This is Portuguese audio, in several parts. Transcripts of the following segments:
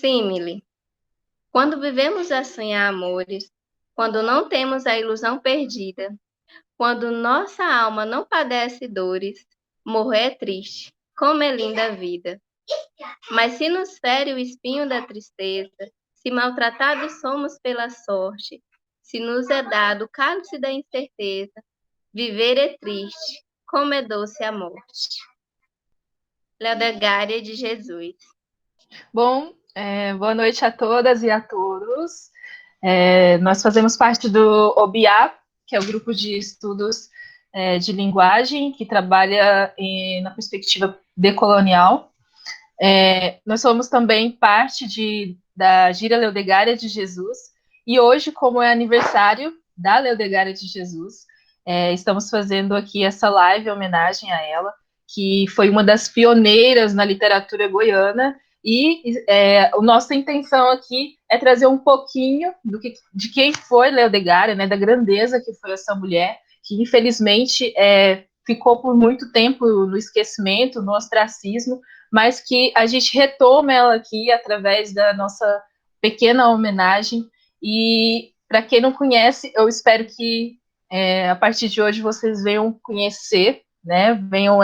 Símile. Quando vivemos a sonhar amores, quando não temos a ilusão perdida, quando nossa alma não padece dores, morrer é triste, como é linda a vida. Mas se nos fere o espinho da tristeza, se maltratados somos pela sorte, se nos é dado o cálice da incerteza, viver é triste, como é doce a morte. Leodegária de Jesus. Bom, boa noite a todas e a todos. Nós fazemos parte do OBIA, que é o grupo de estudos de linguagem, que trabalha na perspectiva decolonial. Nós somos também parte da Gira Leodegária de Jesus, e hoje, como é aniversário da Leodegária de Jesus, estamos fazendo aqui essa live em homenagem a ela, que foi uma das pioneiras na literatura goiana, e a nossa intenção aqui é trazer um pouquinho de quem foi Leodegária, né, da grandeza que foi essa mulher, que infelizmente ficou por muito tempo no esquecimento, no ostracismo, mas que a gente retoma ela aqui através da nossa pequena homenagem. E para quem não conhece, eu espero que a partir de hoje vocês venham conhecer, né? Venham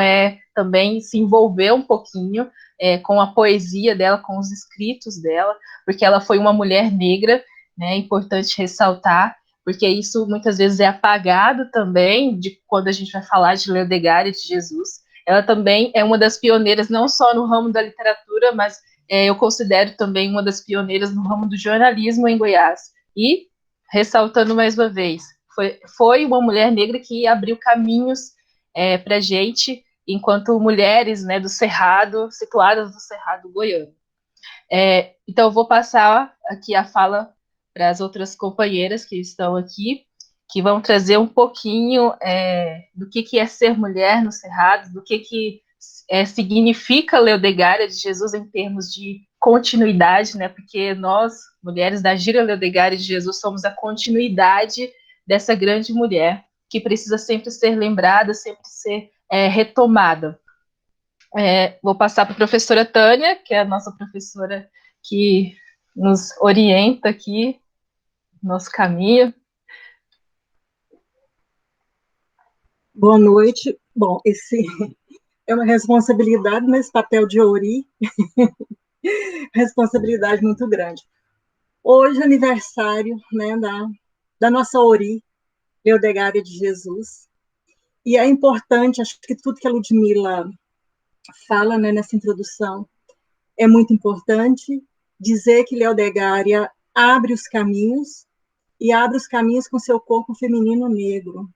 também se envolver um pouquinho com a poesia dela, com os escritos dela, porque ela foi uma mulher negra, né? É importante ressaltar, porque isso muitas vezes é apagado também de quando a gente vai falar de Leodegária de Jesus. Ela também é uma das pioneiras, não só no ramo da literatura, mas eu considero também uma das pioneiras no ramo do jornalismo em Goiás. E, ressaltando mais uma vez, foi uma mulher negra que abriu caminhos para a gente, enquanto mulheres, né, do Cerrado, situadas no Cerrado goiano. Então, eu vou passar aqui a fala para as outras companheiras que estão aqui, que vão trazer um pouquinho do que é ser mulher no Cerrado, do que significa Leodegária de Jesus em termos de continuidade, né? Porque nós, mulheres da Gira Leodegária de Jesus, somos a continuidade dessa grande mulher, que precisa sempre ser lembrada, sempre ser retomada. Vou passar para a professora Tânia, que é a nossa professora que nos orienta aqui, nosso caminho. Boa noite. Bom, esse é uma responsabilidade nesse papel de Ori, responsabilidade muito grande. Hoje é aniversário, né, da nossa Ori, Leodegária de Jesus, e é importante, acho que tudo que a Ludmila fala, né, nessa introdução é muito importante, dizer que Leodegária abre os caminhos, e abre os caminhos com seu corpo feminino negro,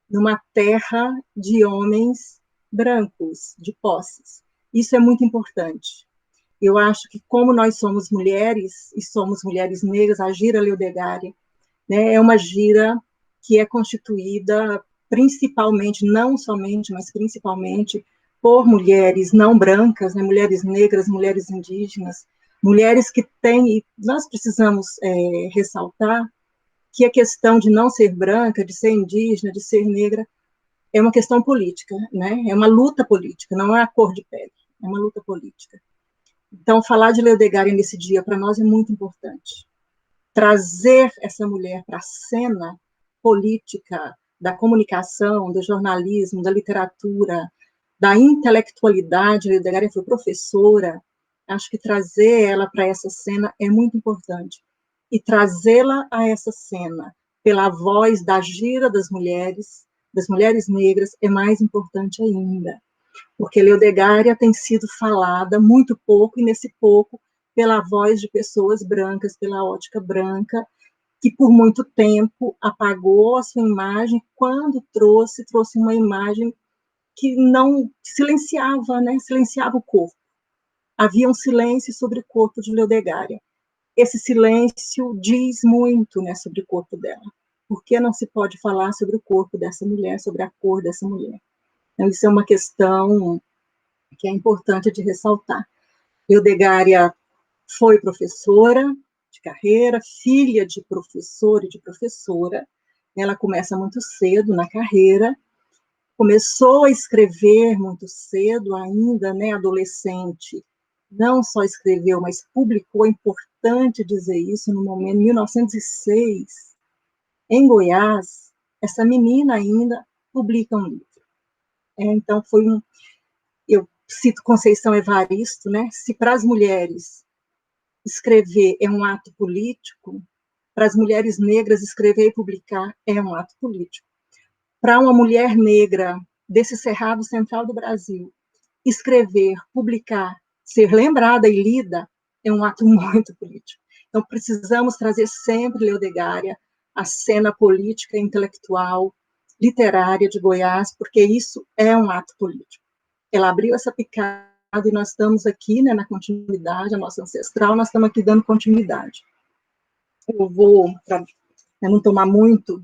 numa terra de homens brancos, de posses. Isso é muito importante. Eu acho que, como nós somos mulheres, e somos mulheres negras, a Gira Leodegária, né, é uma gira que é constituída principalmente, não somente, mas principalmente, por mulheres não brancas, né, mulheres negras, mulheres indígenas, mulheres que têm, e nós precisamos ressaltar que a questão de não ser branca, de ser indígena, de ser negra, é uma questão política, né? É uma luta política, não é a cor de pele, é uma luta política. Então, falar de Leodegária nesse dia, para nós, é muito importante. Trazer essa mulher para a cena política, da comunicação, do jornalismo, da literatura, da intelectualidade. Leodegária foi professora, acho que trazer ela para essa cena é muito importante. E trazê-la a essa cena pela voz da gira das mulheres negras, é mais importante ainda, porque Leodegária tem sido falada muito pouco, e nesse pouco, pela voz de pessoas brancas, pela ótica branca, que por muito tempo apagou a sua imagem, quando trouxe uma imagem que não silenciava, né? Silenciava o corpo. Havia um silêncio sobre o corpo de Leodegária. Esse silêncio diz muito, né, sobre o corpo dela. Por que não se pode falar sobre o corpo dessa mulher, sobre a cor dessa mulher? Então, isso é uma questão que é importante de ressaltar. Leodegária foi professora de carreira, filha de professor e de professora. Ela começa muito cedo na carreira, começou a escrever muito cedo ainda, né, adolescente, não só escreveu, mas publicou, é importante dizer isso, no momento, em 1906, em Goiás, essa menina ainda publica um livro. Então, eu cito Conceição Evaristo, né? Se para as mulheres escrever é um ato político, para as mulheres negras escrever e publicar é um ato político. Para uma mulher negra desse Cerrado Central do Brasil, escrever, publicar, ser lembrada e lida é um ato muito político. Então, precisamos trazer sempre Leodegária à cena política, intelectual, literária de Goiás, porque isso é um ato político. Ela abriu essa picada e nós estamos aqui, né, na continuidade, a nossa ancestral, nós estamos aqui dando continuidade. Eu vou, para não tomar muito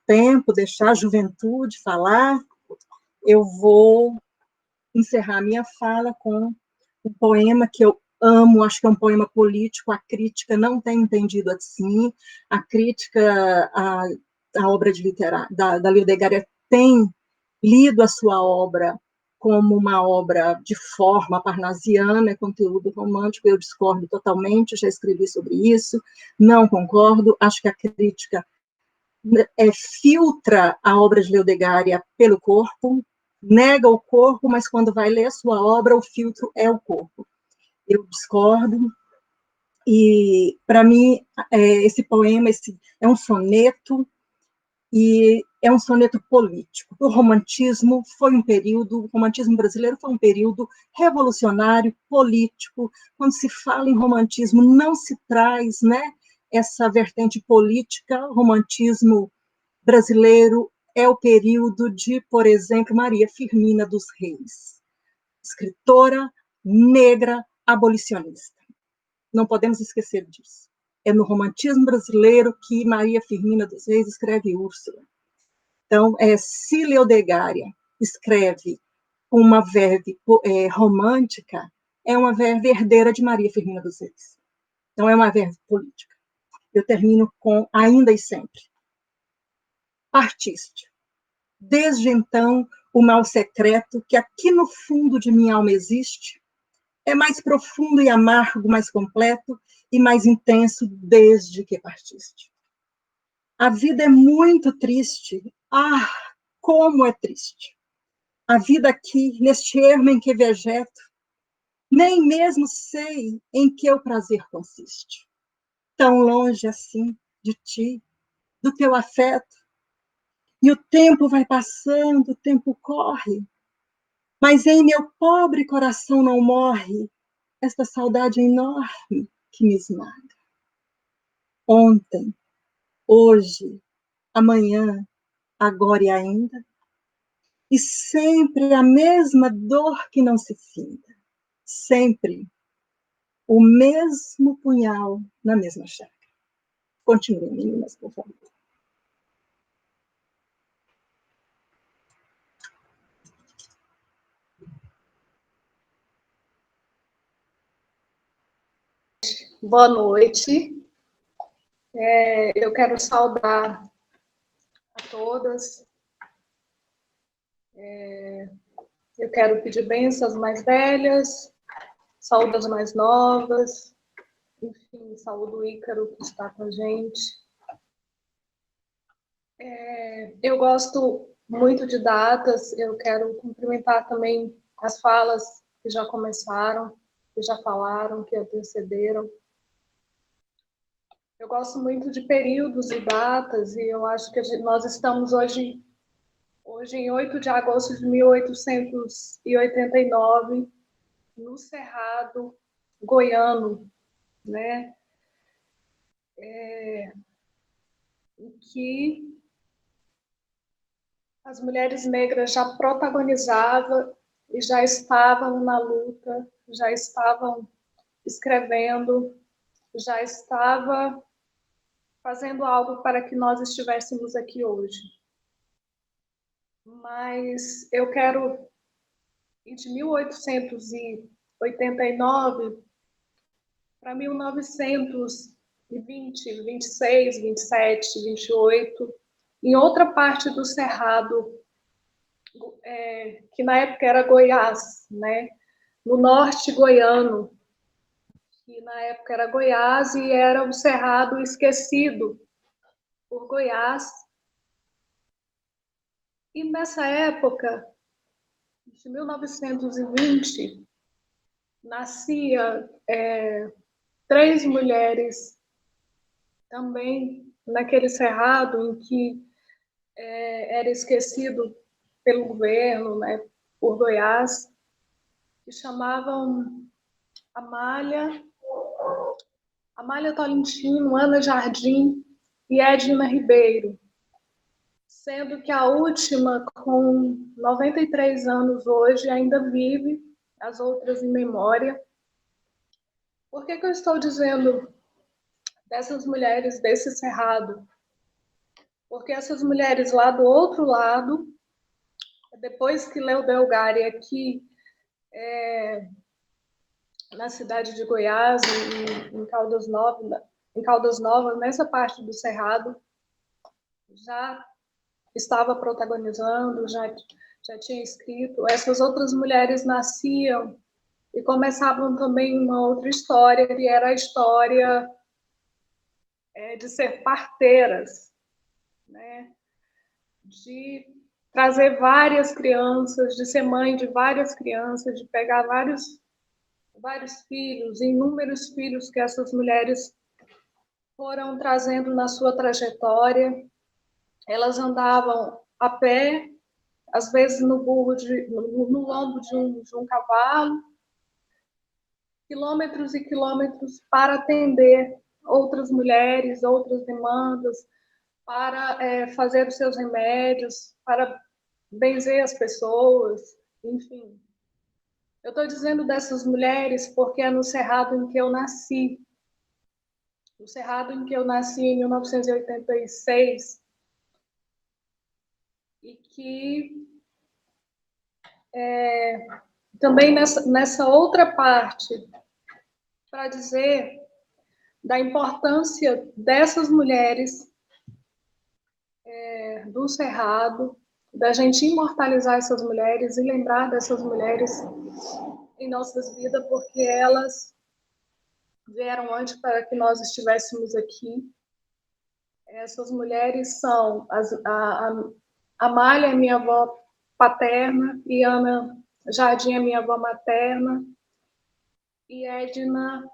tempo, deixar a juventude falar, eu vou encerrar minha fala com um poema que eu amo, acho que é um poema político, a crítica não tem entendido assim, a crítica à obra da Leodegária tem lido a sua obra como uma obra de forma parnasiana, conteúdo romântico, eu discordo totalmente, já escrevi sobre isso, não concordo, acho que a crítica filtra a obra de Leodegária pelo corpo, nega o corpo, mas quando vai ler a sua obra, o filtro é o corpo. Eu discordo, e para mim, esse poema é um soneto, e é um soneto político. O romantismo o romantismo brasileiro foi um período revolucionário, político. Quando se fala em romantismo, não se traz, né, essa vertente política. O romantismo brasileiro é o período de, por exemplo, Maria Firmina dos Reis, escritora negra abolicionista. Não podemos esquecer disso. É no romantismo brasileiro que Maria Firmina dos Reis escreve Úrsula. Então, se Leodegária escreve uma verve romântica, é uma verve herdeira de Maria Firmina dos Reis. Então, é uma verve política. Eu termino com ainda e sempre. Partiste. Desde então, o mal secreto que aqui no fundo de minha alma existe é mais profundo e amargo, mais completo e mais intenso desde que partiste. A vida é muito triste. Ah, como é triste. A vida aqui, neste ermo em que vegeto, nem mesmo sei em que o prazer consiste. Tão longe assim de ti, do teu afeto, e o tempo vai passando, o tempo corre, mas em meu pobre coração não morre esta saudade enorme que me esmaga. Ontem, hoje, amanhã, agora e ainda, e sempre a mesma dor que não se finda, sempre o mesmo punhal na mesma chaga. Continuem, meninas, por favor. Boa noite. Eu quero saudar a todas. Eu quero pedir bênçãos às mais velhas, saúde às mais novas, enfim, saúde o Ícaro que está com a gente. Eu gosto muito de datas, eu quero cumprimentar também as falas que já começaram, que já falaram, que antecederam. Eu gosto muito de períodos e datas, e eu acho que nós estamos hoje em 8 de agosto de 1889, no Cerrado goiano, né? Em que as mulheres negras já protagonizavam e já estavam na luta, já estavam escrevendo, já estava fazendo algo para que nós estivéssemos aqui hoje. Mas eu quero ir de 1889 para 1920, 26, 27, 28, em outra parte do Cerrado, que na época era Goiás, né? no norte goiano, que na época era Goiás e era o Cerrado Esquecido por Goiás. E nessa época, de 1920, nascia 3 mulheres também naquele cerrado em que era esquecido pelo governo, né, por Goiás, que chamavam Amália Tolentino, Ana Jardim e Edna Ribeiro, sendo que a última, com 93 anos hoje, ainda vive, as outras em memória. Por que eu estou dizendo dessas mulheres desse cerrado? Porque essas mulheres lá do outro lado, depois que Leodeu Gari aqui, na cidade de Goiás, em Caldas Novas, nessa parte do cerrado, já estava protagonizando, já tinha escrito. Essas outras mulheres nasciam e começavam também uma outra história, que era a história de ser parteiras, né? De trazer várias crianças, de ser mãe de várias crianças, de pegar vários filhos, inúmeros filhos que essas mulheres foram trazendo na sua trajetória. Elas andavam a pé, às vezes no lombo de um cavalo, quilômetros e quilômetros para atender outras mulheres, outras demandas, para fazer os seus remédios, para benzer as pessoas, enfim. Eu estou dizendo dessas mulheres porque é no cerrado em que eu nasci. No cerrado em que eu nasci em 1986, e que também nessa outra parte, para dizer da importância dessas mulheres do cerrado, da gente imortalizar essas mulheres e lembrar dessas mulheres em nossas vidas, porque elas vieram antes para que nós estivéssemos aqui. Essas mulheres são a Amália, minha avó paterna, e Ana Jardim, minha avó materna, e Edna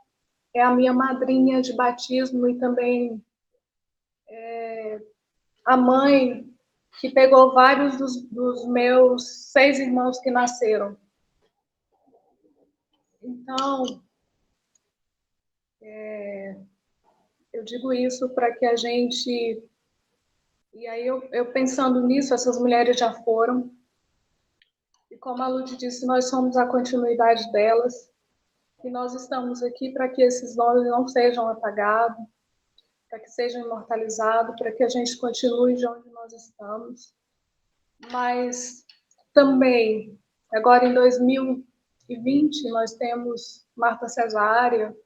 é a minha madrinha de batismo e também a mãe que pegou vários dos meus 6 irmãos que nasceram. Então, eu digo isso para que a gente... E aí, eu pensando nisso, essas mulheres já foram. E como a Lud disse, nós somos a continuidade delas. E nós estamos aqui para que esses nomes não sejam apagados, para que sejam imortalizados, para que a gente continue de onde nós estamos. Mas também, agora em 2020, nós temos Marta Cesária,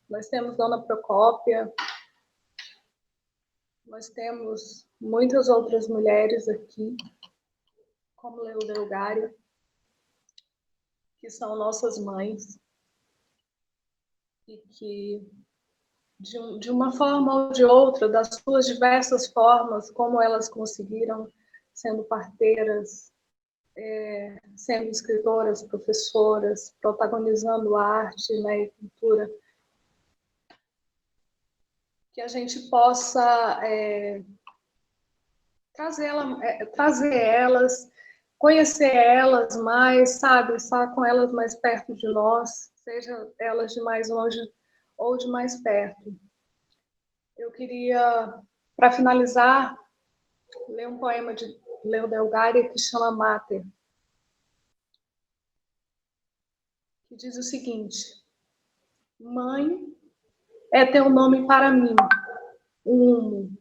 nós temos Dona Procópia, nós temos muitas outras mulheres aqui, como Leodeu Gari, que são nossas mães, e que, de uma forma ou de outra, das suas diversas formas, como elas conseguiram, sendo parteiras, sendo escritoras, professoras, protagonizando arte, né, e cultura, que a gente possa trazer elas, conhecer elas mais, sabe, estar com elas mais perto de nós, seja elas de mais longe ou de mais perto. Eu queria, para finalizar, ler um poema de Leodeu Gari que chama Mater, que diz o seguinte: mãe é teu nome para mim, um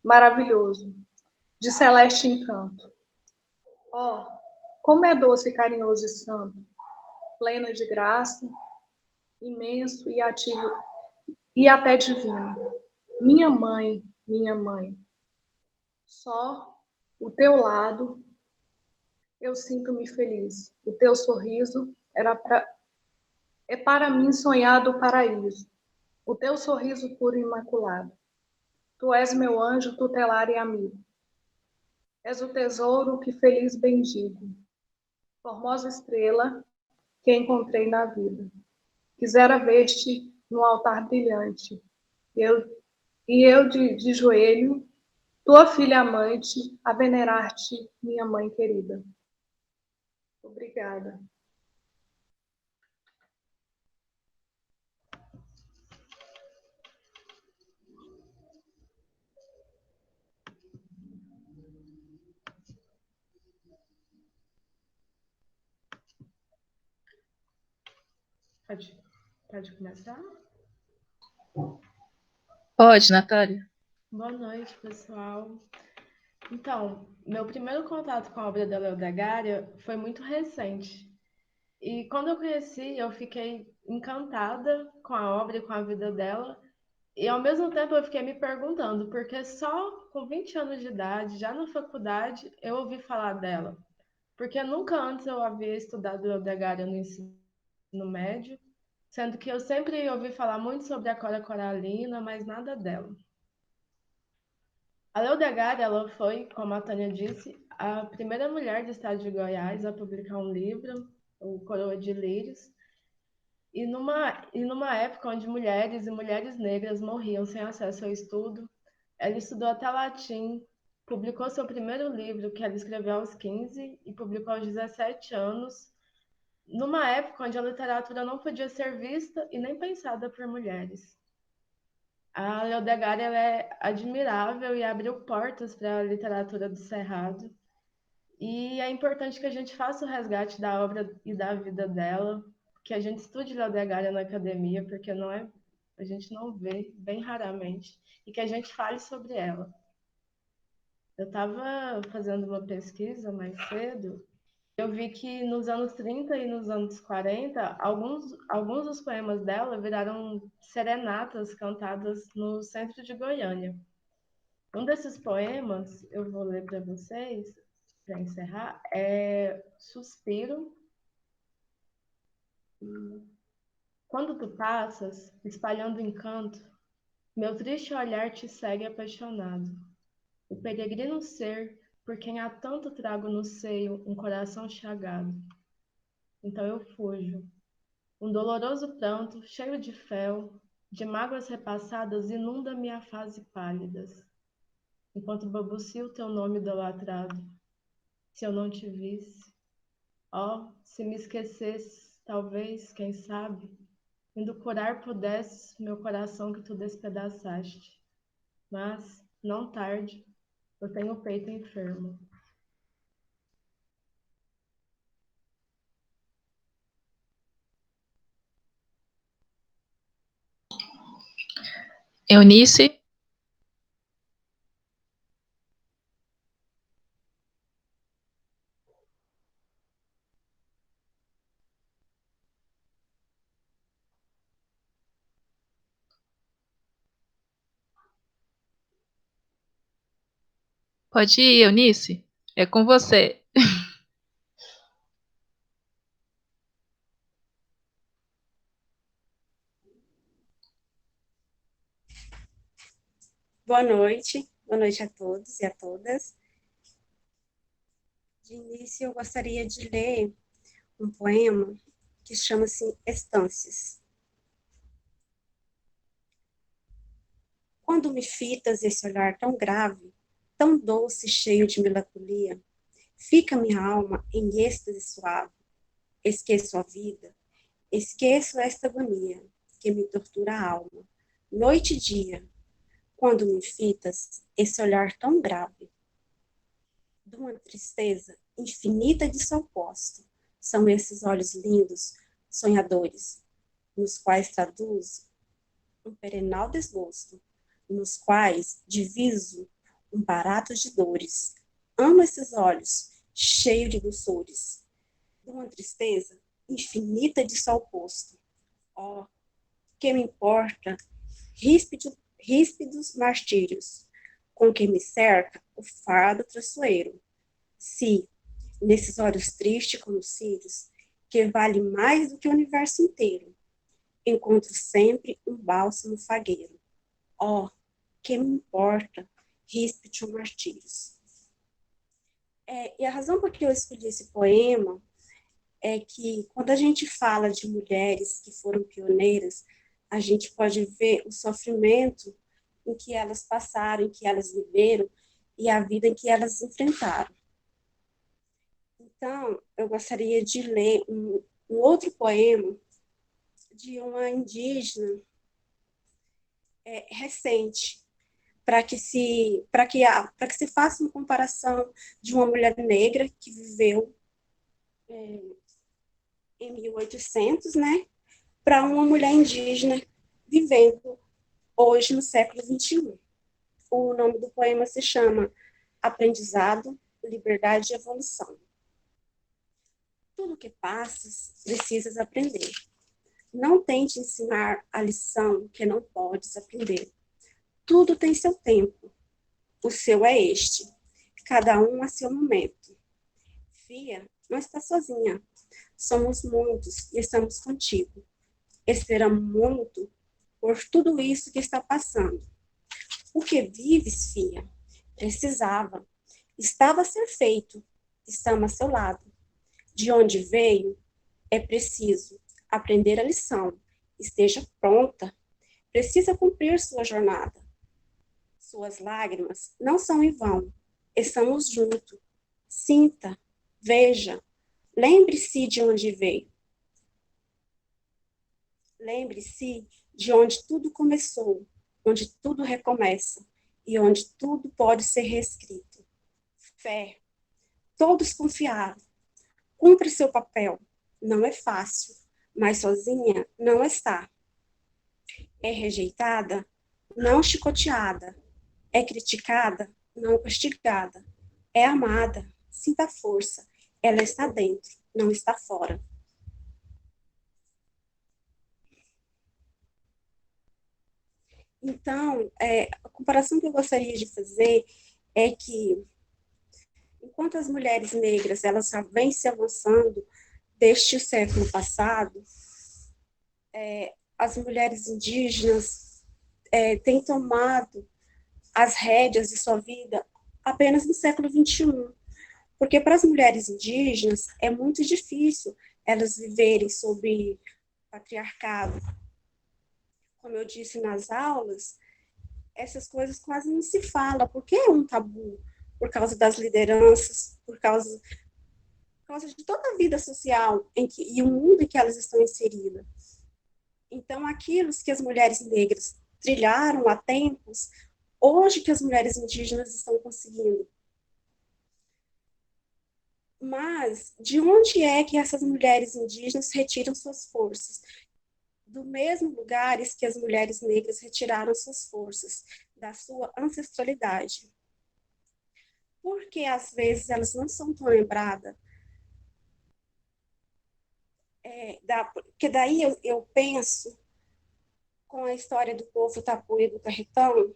maravilhoso, de celeste encanto. Ó, como é doce, carinhoso e santo, plena de graça, imenso e ativo e até divino. Minha mãe, só o teu lado eu sinto-me feliz. O teu sorriso É para mim sonhado o paraíso, o teu sorriso puro e imaculado. Tu és meu anjo tutelar e amigo. És o tesouro que feliz bendigo, formosa estrela que encontrei na vida. Quisera ver-te no altar brilhante, eu de joelho, tua filha amante, a venerar-te, minha mãe querida. Obrigada. Pode começar? Pode, Natália. Boa noite, pessoal. Então, meu primeiro contato com a obra da Leuda Gária foi muito recente. E quando eu conheci, eu fiquei encantada com a obra e com a vida dela. E ao mesmo tempo eu fiquei me perguntando, porque só com 20 anos de idade, já na faculdade, eu ouvi falar dela. Porque nunca antes eu havia estudado Leuda Gária no ensino médio, sendo que eu sempre ouvi falar muito sobre a Cora Coralina, mas nada dela. A Leuda Gária, ela foi, como a Tânia disse, a primeira mulher do estado de Goiás a publicar um livro, o Coroa de Lírios, e numa época onde mulheres e mulheres negras morriam sem acesso ao estudo, ela estudou até latim, publicou seu primeiro livro, que ela escreveu aos 15, e publicou aos 17 anos, numa época onde a literatura não podia ser vista e nem pensada por mulheres. A Leuda Gária, ela é admirável e abriu portas para a literatura do Cerrado. E é importante que a gente faça o resgate da obra e da vida dela, que a gente estude Leuda Gária na academia, porque a gente não vê, bem raramente, e que a gente fale sobre ela. Eu estava fazendo uma pesquisa mais cedo, eu vi que nos anos 30 e nos anos 40, alguns dos poemas dela viraram serenatas cantadas no centro de Goiânia. Um desses poemas, eu vou ler para vocês, para encerrar, é Suspiro. Quando tu passas, espalhando encanto, meu triste olhar te segue apaixonado. O peregrino ser, por quem há tanto trago no seio um coração chagado. Então eu fujo. Um doloroso pranto, cheio de fel, de mágoas repassadas, inunda minha face pálidas, enquanto balbucio teu nome idolatrado. Se eu não te visse, oh, se me esquecesse, talvez, quem sabe, indo curar pudesses meu coração que tu despedaçaste. Mas, não tarde, eu tenho o peito enfermo. Eunice? Pode ir, Eunice. É com você. Boa noite a todos e a todas. De início, eu gostaria de ler um poema que chama-se Estâncias. Quando me fitas esse olhar tão grave, tão doce e cheio de melancolia, fica minha alma em êxtase suave. Esqueço a vida, esqueço esta agonia que me tortura a alma, noite e dia, quando me fitas esse olhar tão grave. De uma tristeza infinita de sol posto, são esses olhos lindos, sonhadores, nos quais traduzo um perenal desgosto, nos quais diviso um barato de dores. Amo esses olhos, cheios de doçores, de uma tristeza infinita de sol posto. Oh, que me importa, ríspidos martírios, com que me cerca o fardo traiçoeiro. Se, nesses olhos tristes como círios, que vale mais do que o universo inteiro, encontro sempre um bálsamo fagueiro. Oh, que me importa, ríspide ou martírios. E a razão por que eu escolhi esse poema é que, quando a gente fala de mulheres que foram pioneiras, a gente pode ver o sofrimento em que elas passaram, em que elas viveram, e a vida em que elas enfrentaram. Então, eu gostaria de ler um outro poema de uma indígena recente, para que se faça uma comparação de uma mulher negra que viveu em 1800, né, para uma mulher indígena vivendo hoje no século XXI. O nome do poema se chama Aprendizado, Liberdade e Evolução. Tudo que passas, precisas aprender. Não tente ensinar a lição que não podes aprender. Tudo tem seu tempo. O seu é este. Cada um a seu momento. Fia, não está sozinha. Somos muitos e estamos contigo. Esperamos muito por tudo isso que está passando. O que vives, fia? Precisava. Estava a ser feito. Estamos a seu lado. De onde veio? É preciso aprender a lição. Esteja pronta. Precisa cumprir sua jornada. Suas lágrimas não são em vão. Estamos juntos. Sinta, veja. Lembre-se de onde veio. Lembre-se de onde tudo começou, onde tudo recomeça e onde tudo pode ser reescrito. Fé. Todos confiaram. Cumpra seu papel. Não é fácil, mas sozinha não está. É rejeitada, não chicoteada. É criticada, não castigada. É amada, sinta força. Ela está dentro, não está fora. Então, a comparação que eu gostaria de fazer é que, enquanto as mulheres negras elas já vêm se avançando desde o século passado, as mulheres indígenas têm tomado as rédeas de sua vida apenas no século XXI. Porque para as mulheres indígenas é muito difícil elas viverem sob patriarcado. Como eu disse nas aulas, essas coisas quase não se falam, porque é um tabu, por causa das lideranças, por causa de toda a vida social e o mundo em que elas estão inseridas. Então, aquilo que as mulheres negras trilharam há tempos, hoje que as mulheres indígenas estão conseguindo. Mas de onde é que essas mulheres indígenas retiram suas forças? Do mesmo lugares que as mulheres negras retiraram suas forças, da sua ancestralidade. Porque às vezes elas não são tão lembradas. Porque daí eu penso, com a história do povo tapuia do Carretão,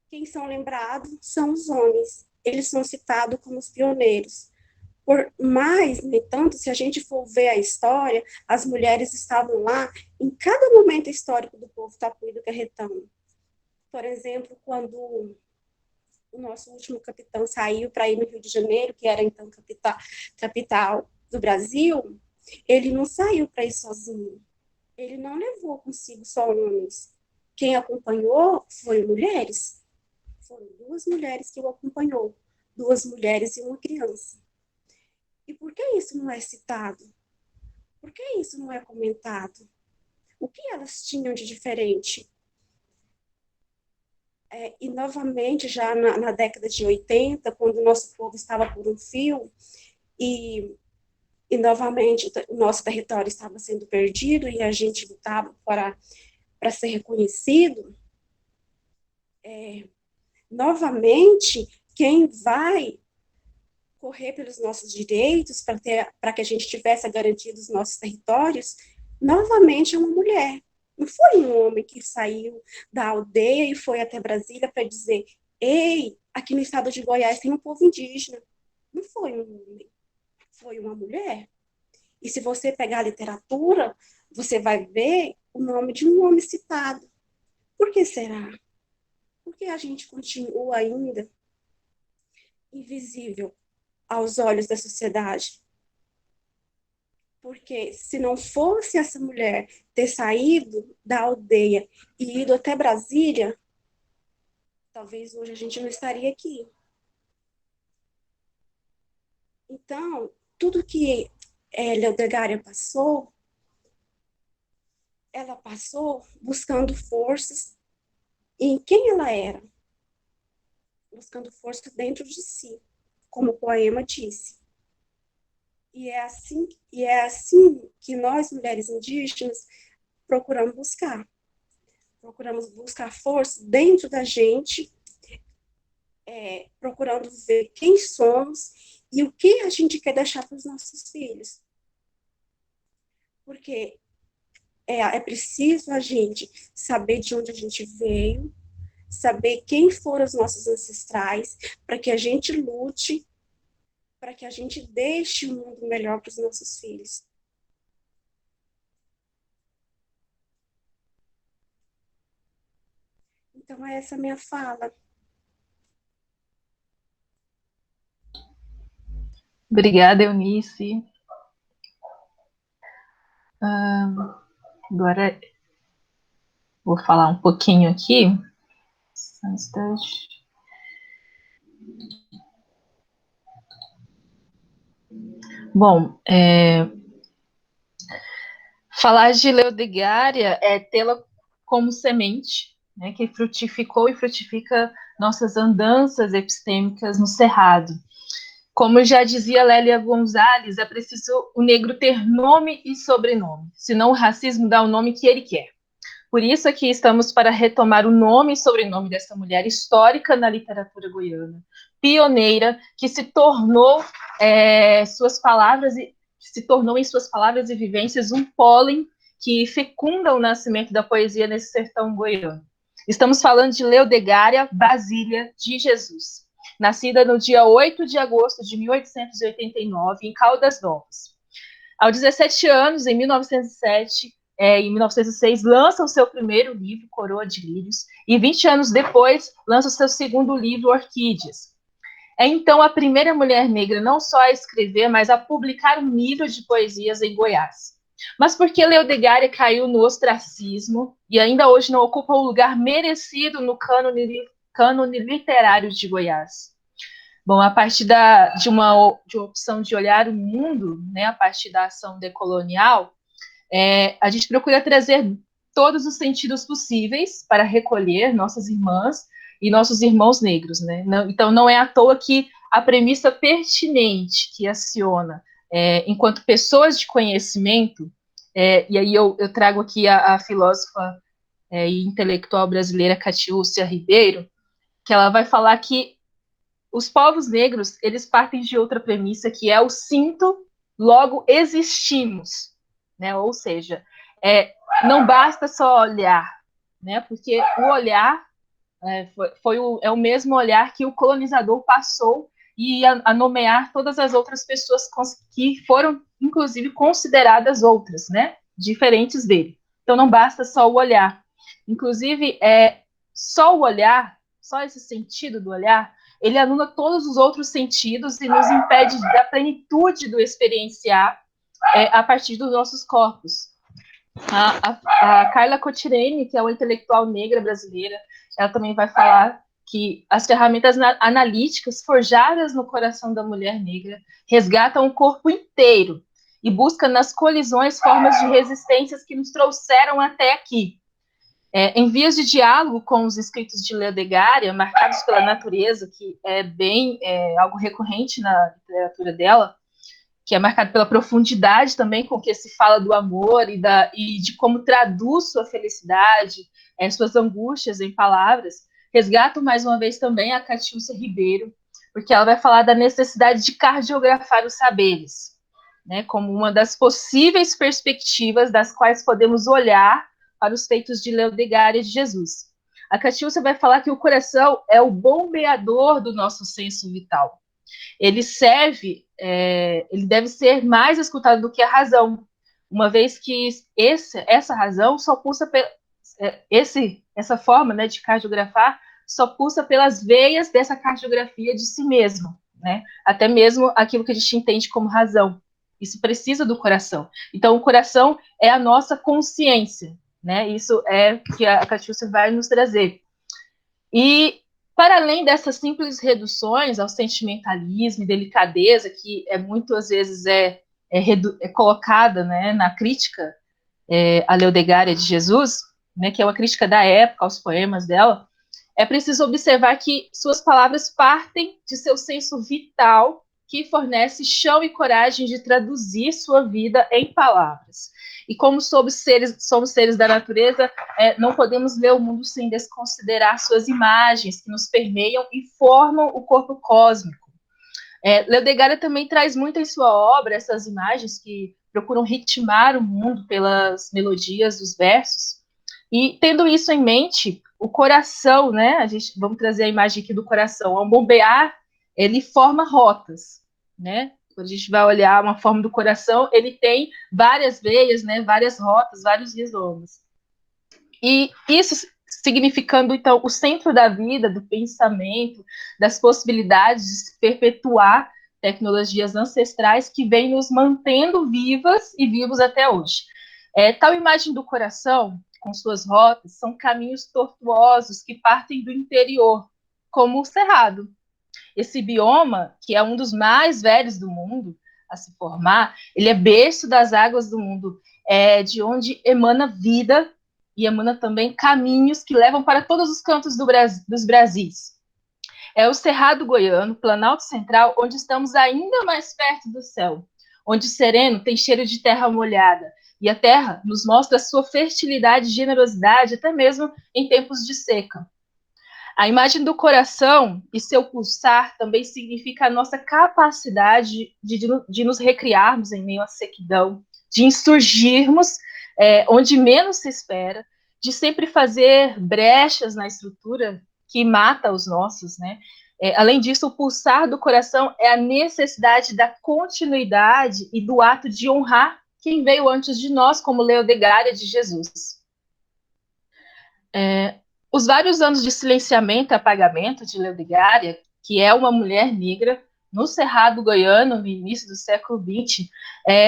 quem são lembrados são os homens. Eles são citados como os pioneiros. Mas, no entanto, se a gente for ver a história, as mulheres estavam lá em cada momento histórico do povo tapuia do Carretão. Por exemplo, quando o nosso último capitão saiu para ir no Rio de Janeiro, que era então capital do Brasil, ele não saiu para ir sozinho. Ele não levou consigo só homens. Quem acompanhou foi mulheres. Foram 2 mulheres que o acompanhou, 2 mulheres e uma criança. E por que isso não é citado? Por que isso não é comentado? O que elas tinham de diferente? E novamente, já na década de 80, quando o nosso povo estava por um fio, e novamente o nosso território estava sendo perdido e a gente lutava para ser reconhecido, novamente, quem vai correr pelos nossos direitos para que a gente tivesse garantido os nossos territórios, novamente é uma mulher. Não foi um homem que saiu da aldeia e foi até Brasília para dizer: ei, aqui no estado de Goiás tem um povo indígena. Não foi um homem, foi uma mulher. E se você pegar a literatura, você vai ver o nome de um homem citado. Por que será? Por que a gente continua ainda invisível aos olhos da sociedade? Porque se não fosse essa mulher ter saído da aldeia e ido até Brasília, talvez hoje a gente não estaria aqui. Então, tudo que Leodegária passou, ela passou buscando forças em quem ela era, buscando força dentro de si, como o poema disse. E é assim que nós, mulheres indígenas, procuramos buscar. Procuramos buscar força dentro da gente, procurando ver quem somos e o que a gente quer deixar para os nossos filhos. Porque é preciso a gente saber de onde a gente veio, saber quem foram os nossos ancestrais, para que a gente lute, para que a gente deixe um mundo melhor para os nossos filhos. Então, essa é a minha fala. Obrigada, Eunice. Agora vou falar um pouquinho aqui. Só um instante. Bom, falar de Leodegária é tê-la como semente, né, que frutificou e frutifica nossas andanças epistêmicas no Cerrado. Como já dizia Lélia Gonzalez, é preciso o negro ter nome e sobrenome, senão o racismo dá o nome que ele quer. Por isso aqui estamos para retomar o nome e sobrenome dessa mulher histórica na literatura goiana, pioneira, que se tornou em suas palavras e vivências um pólen que fecunda o nascimento da poesia nesse sertão goiano. Estamos falando de Leodegária Basília de Jesus, nascida no dia 8 de agosto de 1889, em Caldas Novas. Aos 17 anos, em 1907, em 1906, lança o seu primeiro livro, Coroa de Lírios, e 20 anos depois, lança o seu segundo livro, Orquídeas. É então a primeira mulher negra não só a escrever, mas a publicar um livro de poesias em Goiás. Mas por que Leodegária caiu no ostracismo e ainda hoje não ocupa o lugar merecido no cânone literário de Goiás? Bom, a partir de uma opção de olhar o mundo, né, a partir da ação decolonial, a gente procura trazer todos os sentidos possíveis para recolher nossas irmãs e nossos irmãos negros, né? Então, não é à toa que a premissa pertinente que aciona, enquanto pessoas de conhecimento, e aí eu trago aqui a filósofa e intelectual brasileira Catiúcia Ribeiro, que ela vai falar que os povos negros, eles partem de outra premissa, que é o sinto, logo existimos, né? Ou seja, não basta só olhar, né? Porque o olhar é o mesmo olhar que o colonizador passou e a nomear todas as outras pessoas que foram, inclusive, consideradas outras, né? Diferentes dele. Então, não basta só o olhar. Inclusive, só o olhar, só esse sentido do olhar, ele anula todos os outros sentidos e nos impede da plenitude do experienciar a partir dos nossos corpos. A Carla Cotirene, que é uma intelectual negra brasileira, ela também vai falar que as ferramentas analíticas forjadas no coração da mulher negra resgatam o corpo inteiro e buscam nas colisões formas de resistências que nos trouxeram até aqui. Em vias de diálogo com os escritos de Leodegária, marcados pela natureza, que é algo recorrente na literatura dela, que é marcado pela profundidade também com que se fala do amor e de como traduz sua felicidade, suas angústias em palavras, resgato mais uma vez também a Catiúcia Ribeiro, porque ela vai falar da necessidade de cardiografar os saberes, né, como uma das possíveis perspectivas das quais podemos olhar para os feitos de Leodegária de Jesus. A Catiúcia vai falar que o coração é o bombeador do nosso senso vital. Ele deve ser mais escutado do que a razão, uma vez que essa razão só pulsa essa forma, né, de cardiografar só pulsa pelas veias dessa cardiografia de si mesmo, né? Até mesmo aquilo que a gente entende como razão. Isso precisa do coração. Então, o coração é a nossa consciência, né? Isso é que a Catiúcia vai nos trazer. E, para além dessas simples reduções ao sentimentalismo e delicadeza, que muitas vezes é colocada, né, na crítica à Leodegária de Jesus, né, que é uma crítica da época aos poemas dela, é preciso observar que suas palavras partem de seu senso vital, que fornece chão e coragem de traduzir sua vida em palavras. E como somos seres da natureza, não podemos ler o mundo sem desconsiderar suas imagens, que nos permeiam e formam o corpo cósmico. Leodegária também traz muito em sua obra essas imagens que procuram ritmar o mundo pelas melodias dos versos. E tendo isso em mente, o coração, né? Vamos trazer a imagem aqui do coração. Ao bombear, ele forma rotas, né? Quando a gente vai olhar uma forma do coração, ele tem várias veias, né? Várias rotas, vários rizomas. E isso significando, então, o centro da vida, do pensamento, das possibilidades de se perpetuar tecnologias ancestrais que vêm nos mantendo vivas e vivos até hoje. Tal imagem do coração, com suas rotas, são caminhos tortuosos que partem do interior, como o Cerrado. Esse bioma, que é um dos mais velhos do mundo a se formar, ele é berço das águas do mundo, de onde emana vida e emana também caminhos que levam para todos os cantos dos Brasis. É o Cerrado Goiano, Planalto Central, onde estamos ainda mais perto do céu, onde o sereno tem cheiro de terra molhada, e a terra nos mostra sua fertilidade e generosidade, até mesmo em tempos de seca. A imagem do coração e seu pulsar também significa a nossa capacidade de nos recriarmos em meio à sequidão, de insurgirmos onde menos se espera, de sempre fazer brechas na estrutura que mata os nossos, né? Além disso, o pulsar do coração é a necessidade da continuidade e do ato de honrar quem veio antes de nós, como Leodegária de Jesus. Os vários anos de silenciamento e apagamento de Leodegária, que é uma mulher negra, no Cerrado Goiano, no início do século XX,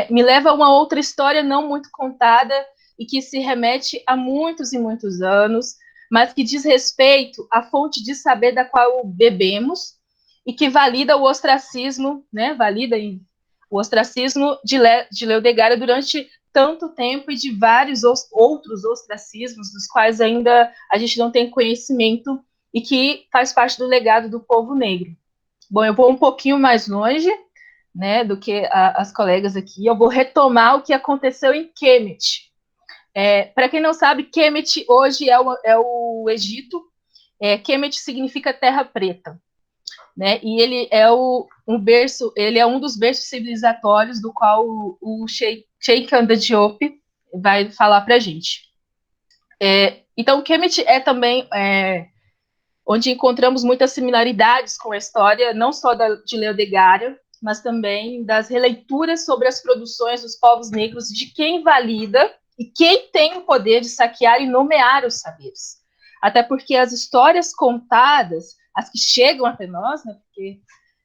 me leva a uma outra história não muito contada e que se remete a muitos e muitos anos, mas que diz respeito à fonte de saber da qual bebemos e que valida o ostracismo, né, o ostracismo de Leodegária durante tanto tempo e de vários outros ostracismos dos quais ainda a gente não tem conhecimento e que faz parte do legado do povo negro. Bom, eu vou um pouquinho mais longe, né, do que as colegas aqui. Eu vou retomar o que aconteceu em Kemet. Para quem não sabe, Kemet hoje é o Egito. Kemet significa terra preta, né? E ele é um dos berços civilizatórios do qual o Cheikh Anta Diop vai falar para a gente. Então, Kemet é também onde encontramos muitas similaridades com a história, não só de Leodegária, mas também das releituras sobre as produções dos povos negros, de quem valida e quem tem o poder de saquear e nomear os saberes. Até porque as histórias contadas, as que chegam até nós, né, porque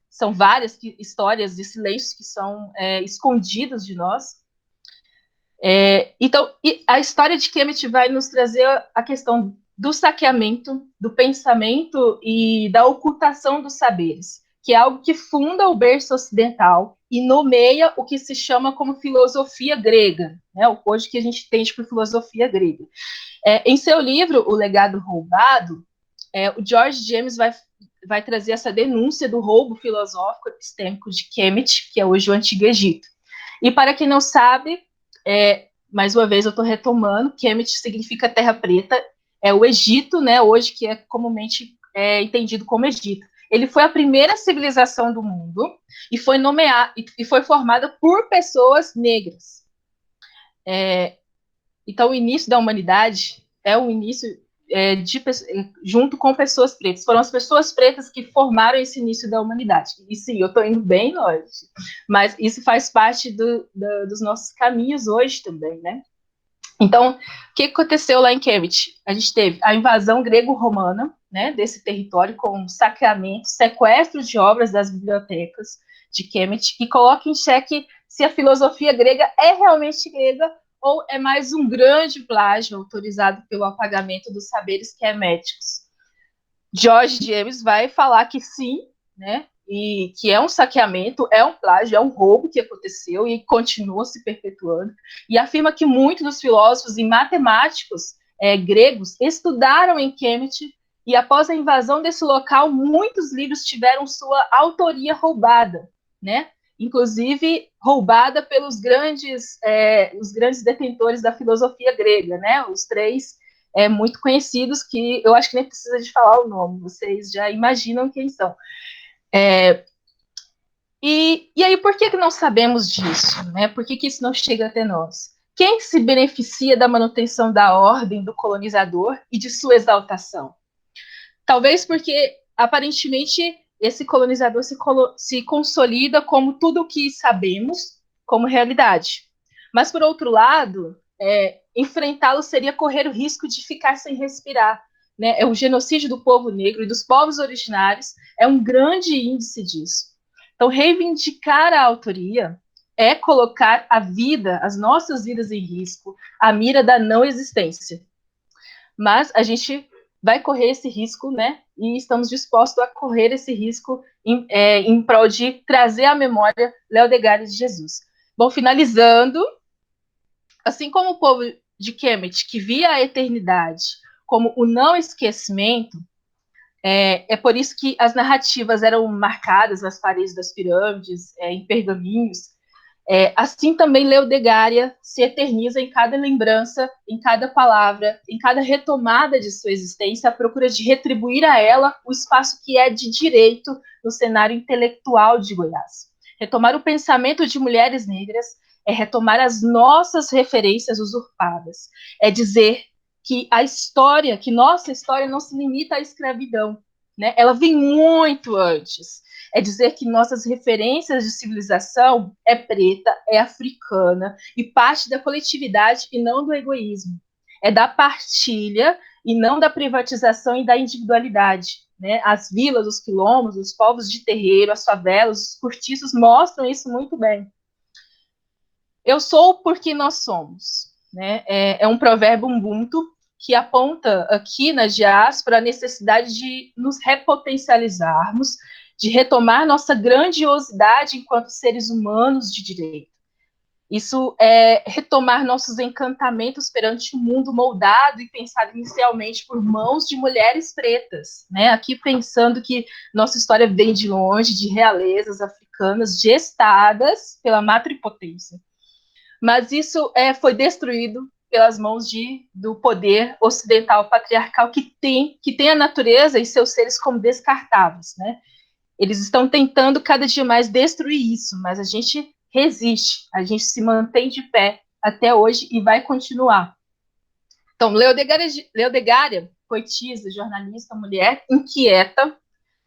são várias histórias de silêncios que são escondidas de nós. Então, a história de Kemet vai nos trazer a questão do saqueamento, do pensamento e da ocultação dos saberes, que é algo que funda o berço ocidental e nomeia o que se chama como filosofia grega, né, hoje que a gente entende por filosofia grega. Em seu livro, O Legado Roubado, o George James vai trazer essa denúncia do roubo filosófico epistêmico de Kemet, que é hoje o Antigo Egito. E para quem não sabe, mais uma vez eu estou retomando, Kemet significa terra preta, é o Egito, né, hoje que é comumente entendido como Egito. Ele foi a primeira civilização do mundo e foi formada por pessoas negras. Então, o início da humanidade é o início junto com pessoas pretas. Foram as pessoas pretas que formaram esse início da humanidade. E sim, eu estou indo bem longe, mas isso faz parte dos nossos caminhos hoje também, né? Então, o que aconteceu lá em Kemet? A gente teve a invasão grego-romana, né, desse território, com saqueamento, sequestro de obras das bibliotecas de Kemet, que coloca em xeque se a filosofia grega é realmente grega ou é mais um grande plágio autorizado pelo apagamento dos saberes queméticos. George James vai falar que sim, né, e que é um saqueamento, é um plágio, é um roubo que aconteceu e continua se perpetuando, e afirma que muitos dos filósofos e matemáticos gregos estudaram em Kemet, e após a invasão desse local, muitos livros tiveram sua autoria roubada, né? Inclusive roubada pelos os grandes detentores da filosofia grega, né? Os três muito conhecidos, que eu acho que nem precisa de falar o nome, vocês já imaginam quem são. E aí, por que não sabemos disso? Né? Por que isso não chega até nós? Quem se beneficia da manutenção da ordem do colonizador e de sua exaltação? Talvez porque, aparentemente, esse colonizador se consolida como tudo o que sabemos como realidade. Mas, por outro lado, enfrentá-lo seria correr o risco de ficar sem respirar. Né? O genocídio do povo negro e dos povos originários é um grande índice disso. Então, reivindicar a autoria é colocar a vida, as nossas vidas em risco, à mira da não existência. Mas a gente vai correr esse risco, né? E estamos dispostos a correr esse risco em prol de trazer à memória Leodegário de Jesus. Bom, finalizando, assim como o povo de Kemet, que via a eternidade como o não esquecimento, é por isso que as narrativas eram marcadas nas paredes das pirâmides, em pergaminhos. Assim também Leodegária se eterniza em cada lembrança, em cada palavra, em cada retomada de sua existência, à procura de retribuir a ela o espaço que é de direito no cenário intelectual de Goiás. Retomar o pensamento de mulheres negras é retomar as nossas referências usurpadas, é dizer que que nossa história não se limita à escravidão, né? Ela vem muito antes. É dizer que nossas referências de civilização é preta, é africana e parte da coletividade e não do egoísmo. É da partilha e não da privatização e da individualidade. Né? As vilas, os quilombos, os povos de terreiro, as favelas, os cortiços mostram isso muito bem. Eu sou porque nós somos. Né? É um provérbio ubuntu que aponta aqui na diáspora a necessidade de nos repotencializarmos, de retomar nossa grandiosidade enquanto seres humanos de direito. Isso é retomar nossos encantamentos perante um mundo moldado e pensado inicialmente por mãos de mulheres pretas, né? Aqui pensando que nossa história vem de longe, de realezas africanas gestadas pela matripotência. Mas isso foi destruído pelas mãos do poder ocidental patriarcal que tem a natureza e seus seres como descartáveis, né? Eles estão tentando cada dia mais destruir isso, mas a gente resiste, a gente se mantém de pé até hoje e vai continuar. Então, Leodegária, poetisa, jornalista, mulher inquieta,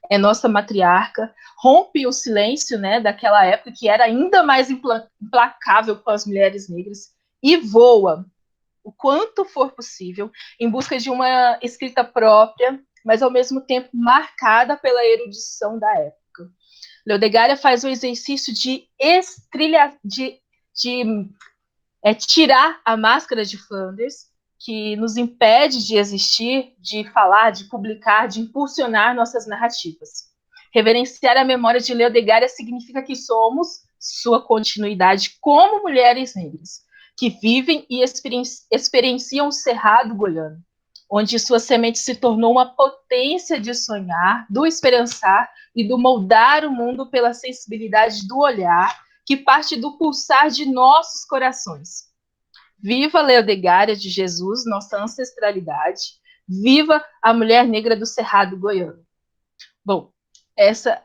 é nossa matriarca, rompe o silêncio, né, daquela época que era ainda mais implacável com as mulheres negras e voa o quanto for possível em busca de uma escrita própria, mas ao mesmo tempo marcada pela erudição da época. Leodegária faz o exercício de tirar a máscara de Flanders, que nos impede de existir, de falar, de publicar, de impulsionar nossas narrativas. Reverenciar a memória de Leodegária significa que somos sua continuidade como mulheres negras, que vivem e experienciam o Cerrado goiano, onde sua semente se tornou uma potência de sonhar, do esperançar e do moldar o mundo pela sensibilidade do olhar, que parte do pulsar de nossos corações. Viva Leodegária de Jesus, nossa ancestralidade. Viva a mulher negra do Cerrado goiano. Bom, essas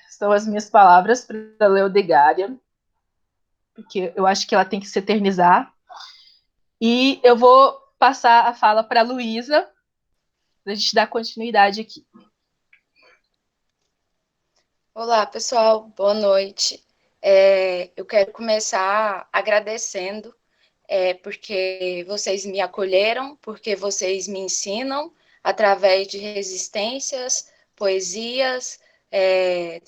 são as minhas palavras para Leodegária, porque eu acho que ela tem que se eternizar. E eu vou passar a fala para a Luísa, para a gente dar continuidade aqui. Olá, pessoal, boa noite. Eu quero começar agradecendo, porque vocês me acolheram, porque vocês me ensinam através de resistências, poesias,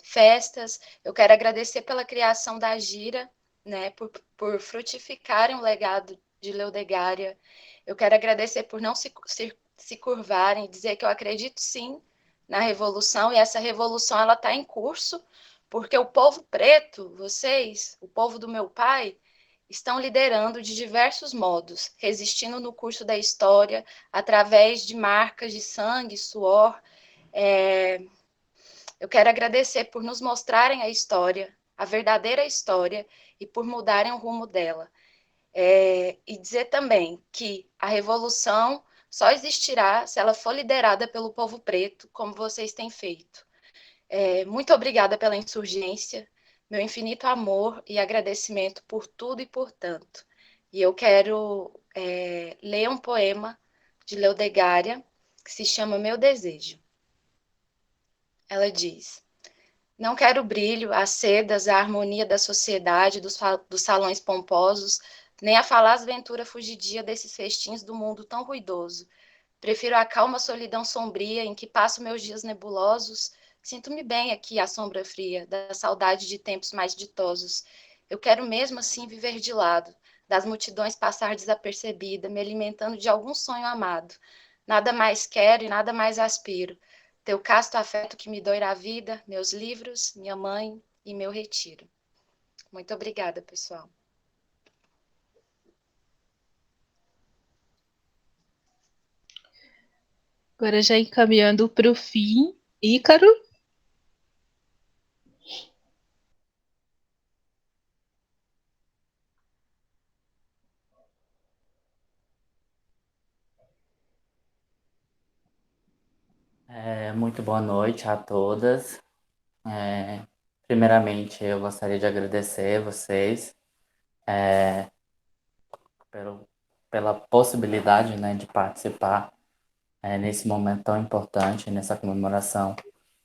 festas. Eu quero agradecer pela criação da Gira, né, por frutificarem o legado de Leodegária. Eu quero agradecer por não se curvarem, dizer que eu acredito sim na revolução, e essa revolução ela está em curso, porque o povo preto, vocês, o povo do meu pai, estão liderando de diversos modos, resistindo no curso da história, através de marcas de sangue, suor. Eu quero agradecer por nos mostrarem a história, a verdadeira história, e por mudarem o rumo dela. E dizer também que a revolução só existirá se ela for liderada pelo povo preto, como vocês têm feito. Muito obrigada pela insurgência, meu infinito amor e agradecimento por tudo e por tanto. E eu quero ler um poema de Leodegária, que se chama Meu Desejo. Ela diz: não quero o brilho, as sedas, a harmonia da sociedade, dos salões pomposos, nem a falaz ventura fugidia desses festins do mundo tão ruidoso. Prefiro a calma solidão sombria em que passo meus dias nebulosos. Sinto-me bem aqui à sombra fria da saudade de tempos mais ditosos. Eu quero mesmo assim viver de lado, das multidões passar desapercebida, me alimentando de algum sonho amado. Nada mais quero e nada mais aspiro. Teu casto afeto que me doira a vida, meus livros, minha mãe e meu retiro. Muito obrigada, pessoal. Agora já encaminhando para o fim, Ícaro. Muito boa noite a todas. Primeiramente, eu gostaria de agradecer vocês pela possibilidade, né, de participar nesse momento tão importante, nessa comemoração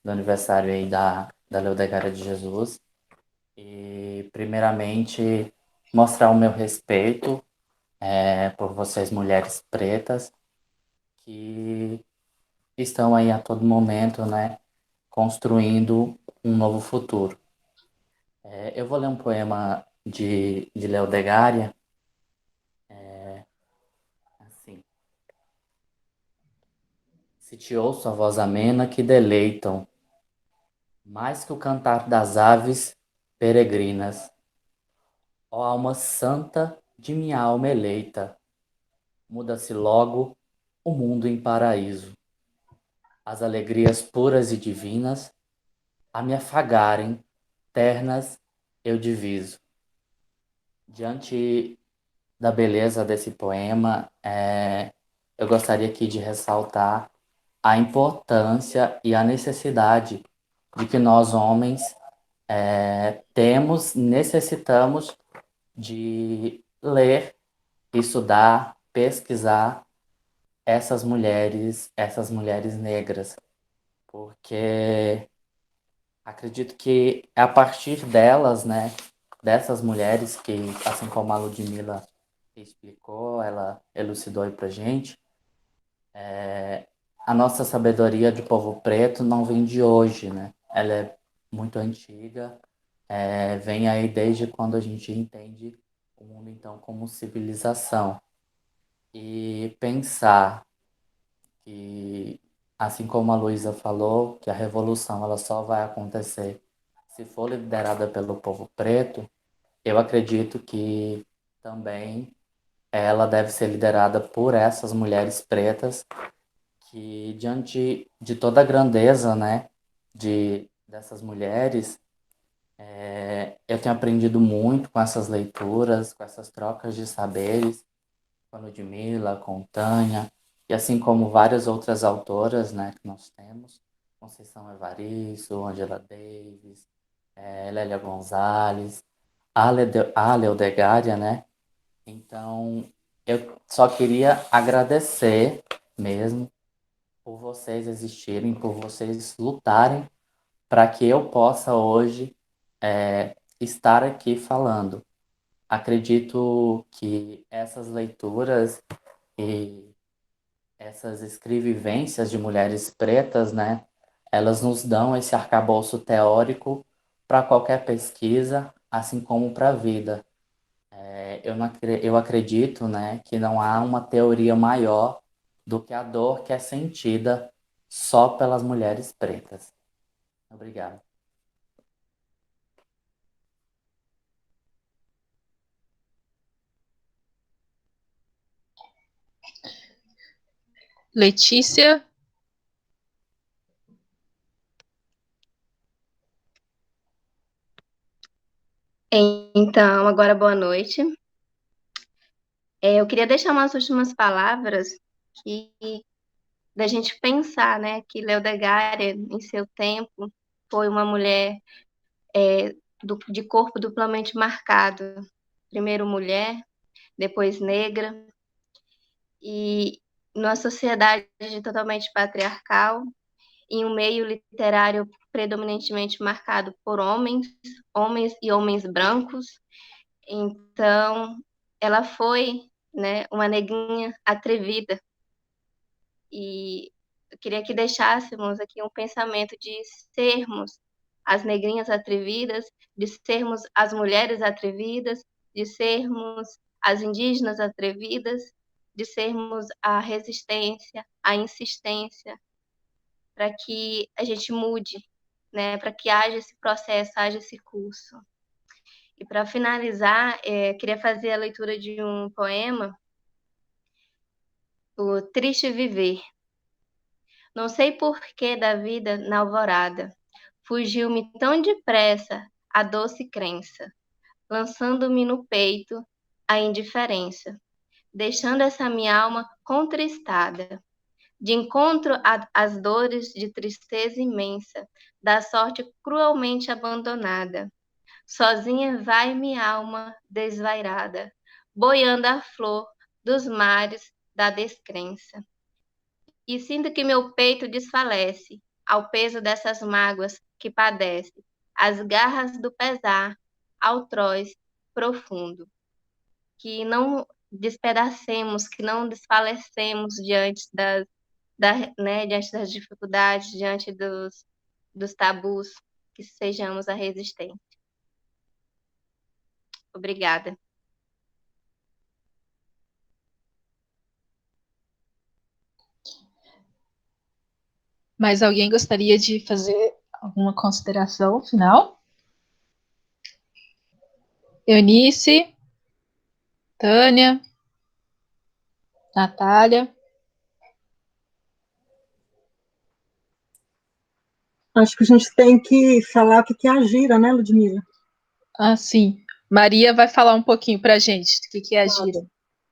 do aniversário aí da Leodegária de Jesus. E, primeiramente, mostrar o meu respeito por vocês, mulheres pretas, que estão aí a todo momento, né, construindo um novo futuro. Eu vou ler um poema de Leodegária, assim. Se te ouço a voz amena que deleitam, mais que o cantar das aves peregrinas, ó alma santa de minha alma eleita, muda-se logo o mundo em paraíso. As alegrias puras e divinas a me afagarem, ternas eu diviso. Diante da beleza desse poema, eu gostaria aqui de ressaltar a importância e a necessidade de que nós, homens, necessitamos de ler, estudar, pesquisar essas mulheres negras, porque acredito que é a partir delas, né, dessas mulheres que, assim como a Ludmilla explicou, ela elucidou aí pra gente, a nossa sabedoria de povo preto não vem de hoje, né? Ela é muito antiga, vem aí desde quando a gente entende o mundo, então, como civilização. E pensar que, assim como a Luísa falou, que a revolução ela só vai acontecer se for liderada pelo povo preto, eu acredito que também ela deve ser liderada por essas mulheres pretas que, diante de toda a grandeza, né, dessas mulheres, eu tenho aprendido muito com essas leituras, com essas trocas de saberes, com a Ludmilla, com Tânia, e assim como várias outras autoras, né, que nós temos, Conceição Evaristo, Angela Davis, Lélia Gonzalez, a Leodegária, né? Então, eu só queria agradecer mesmo por vocês existirem, por vocês lutarem para que eu possa hoje estar aqui falando. Acredito que essas leituras e essas escrevivências de mulheres pretas, né, elas nos dão esse arcabouço teórico para qualquer pesquisa, assim como para a vida. Eu acredito, né, que não há uma teoria maior do que a dor que é sentida só pelas mulheres pretas. Obrigado. Letícia? Então, agora boa noite. Eu queria deixar umas últimas palavras que da gente pensar, né, que Leodegária, em seu tempo, foi uma mulher de corpo duplamente marcado. Primeiro mulher, depois negra, e numa sociedade totalmente patriarcal, em um meio literário predominantemente marcado por homens e homens brancos. Então, ela foi, né, uma neguinha atrevida. E eu queria que deixássemos aqui um pensamento de sermos as negrinhas atrevidas, de sermos as mulheres atrevidas, de sermos as indígenas atrevidas, de sermos a resistência, a insistência, para que a gente mude, né, para que haja esse processo, haja esse curso. E para finalizar, queria fazer a leitura de um poema, O Triste Viver. Não sei por que da vida na alvorada, fugiu-me tão depressa a doce crença, lançando-me no peito a indiferença, deixando essa minha alma contristada, de encontro às dores de tristeza imensa, da sorte cruelmente abandonada. Sozinha vai minha alma desvairada, boiando a flor dos mares da descrença. E sinto que meu peito desfalece ao peso dessas mágoas que padece, as garras do pesar, altroz profundo. Que não despedacemos, que não desfalecemos diante das dificuldades, diante dos tabus, que sejamos a resistência. Obrigada. Mais alguém gostaria de fazer alguma consideração final? Eunice? Tânia? Natália? Acho que a gente tem que falar o que é a gira, né, Ludmila? Ah, sim. Maria vai falar um pouquinho para a gente do que é a gira.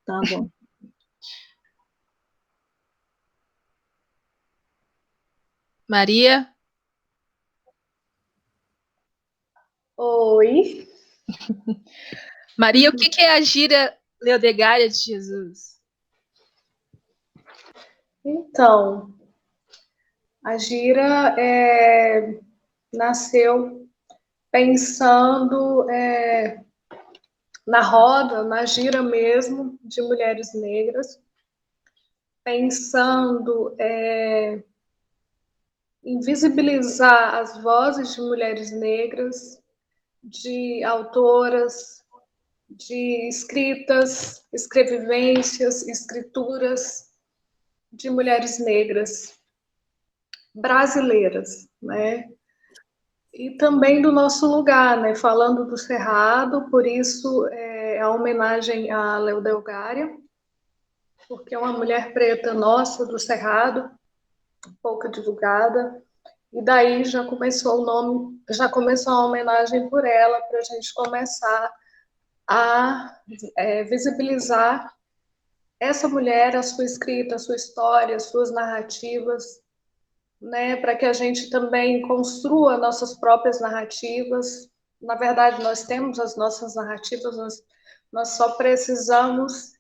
Tá bom. Maria? Oi. Maria, o que é a gira Leodegária de Jesus? Então, a gira nasceu pensando na roda, na gira mesmo, de mulheres negras, pensando em visibilizar as vozes de mulheres negras, de autoras, de escrevivências, escrituras de mulheres negras brasileiras, né? E também do nosso lugar, né? Falando do Cerrado, por isso a homenagem a Leodegária, porque é uma mulher preta nossa do Cerrado, pouco divulgada, e daí já começou a homenagem por ela, para a gente começar a visibilizar essa mulher, a sua escrita, a sua história, as suas narrativas, né, para que a gente também construa nossas próprias narrativas. Na verdade, nós temos as nossas narrativas, nós só precisamos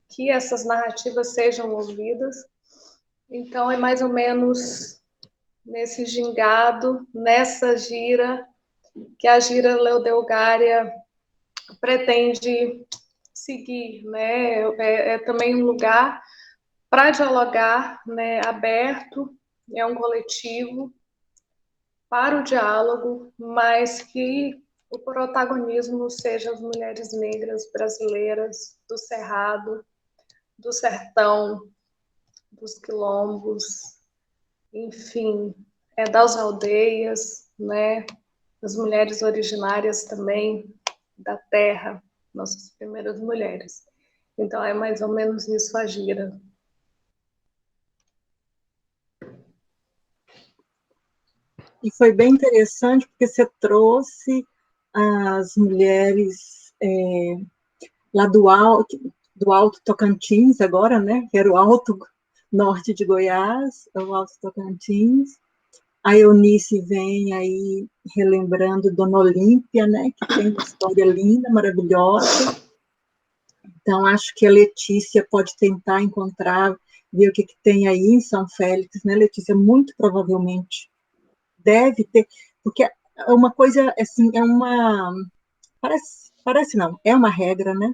que essas narrativas sejam ouvidas. Então, é mais ou menos nesse gingado, nessa gira, que a gira Leodegária pretende seguir, né? É também um lugar para dialogar, né? Aberto, é um coletivo para o diálogo, mas que o protagonismo seja as mulheres negras brasileiras do Cerrado, do Sertão, dos quilombos, enfim, das aldeias, né? As mulheres originárias também da terra, nossas primeiras mulheres. Então, é mais ou menos isso a gira. E foi bem interessante, porque você trouxe as mulheres lá do Alto Tocantins, agora, né? Que era o Alto Norte de Goiás, o Alto Tocantins. A Eunice vem aí relembrando Dona Olímpia, né? Que tem uma história linda, maravilhosa. Então, acho que a Letícia pode tentar encontrar, ver o que tem aí em São Félix, né, Letícia? Muito provavelmente deve ter, porque é uma coisa, assim, parece não, é uma regra, né?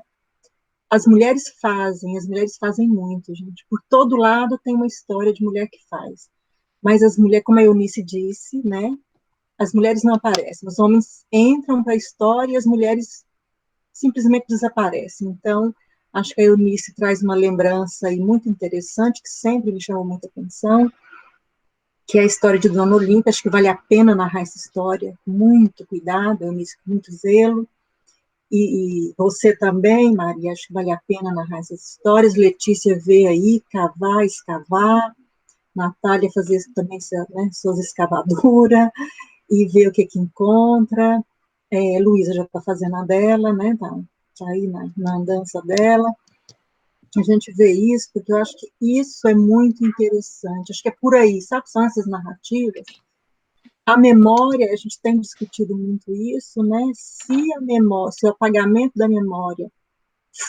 As mulheres fazem muito, gente. Por todo lado tem uma história de mulher que faz. Mas as mulheres, como a Eunice disse, né? As mulheres não aparecem. Os homens entram para a história e as mulheres simplesmente desaparecem. Então, acho que a Eunice traz uma lembrança aí muito interessante, que sempre me chamou muita atenção, que é a história de Dona Olímpia. Acho que vale a pena narrar essa história, muito cuidado, Eunice, com muito zelo. E você também, Maria, acho que vale a pena narrar essas histórias. Letícia vê aí, cavar, escavar. Natália fazer também, né, suas escavaduras e ver o que encontra. Luísa já está fazendo a dela, né? Tá aí na andança dela. A gente vê isso, porque eu acho que isso é muito interessante. Acho que é por aí, sabe? São essas narrativas. A memória, a gente tem discutido muito isso, né? Se o apagamento da memória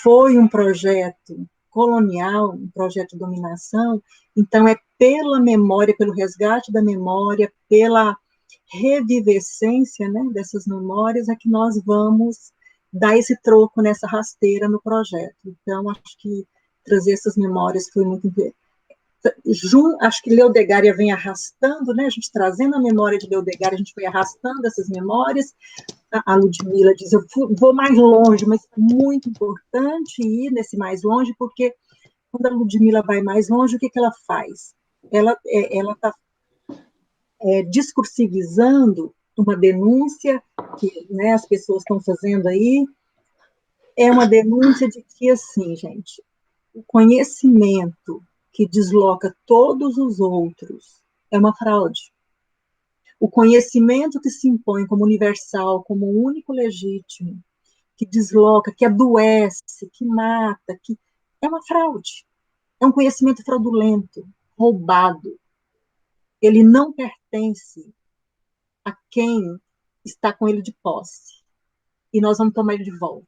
foi um projeto colonial, um projeto de dominação, então é pela memória, pelo resgate da memória, pela revivescência, né, dessas memórias, é que nós vamos dar esse troco nessa rasteira no projeto. Então, acho que trazer essas memórias foi muito importante. Acho que Leodegária vem arrastando, né, a gente trazendo a memória de Leodegária, a gente foi arrastando essas memórias. A Ludmila diz, eu vou mais longe, mas é muito importante ir nesse mais longe, porque quando a Ludmila vai mais longe, o que ela faz? Ela está discursivizando uma denúncia que, né, as pessoas estão fazendo aí, é uma denúncia de que, assim, gente, o conhecimento que desloca todos os outros é uma fraude. O conhecimento que se impõe como universal, como único legítimo, que desloca, que adoece, que mata, que é uma fraude. É um conhecimento fraudulento, roubado. Ele não pertence a quem está com ele de posse. E nós vamos tomar ele de volta.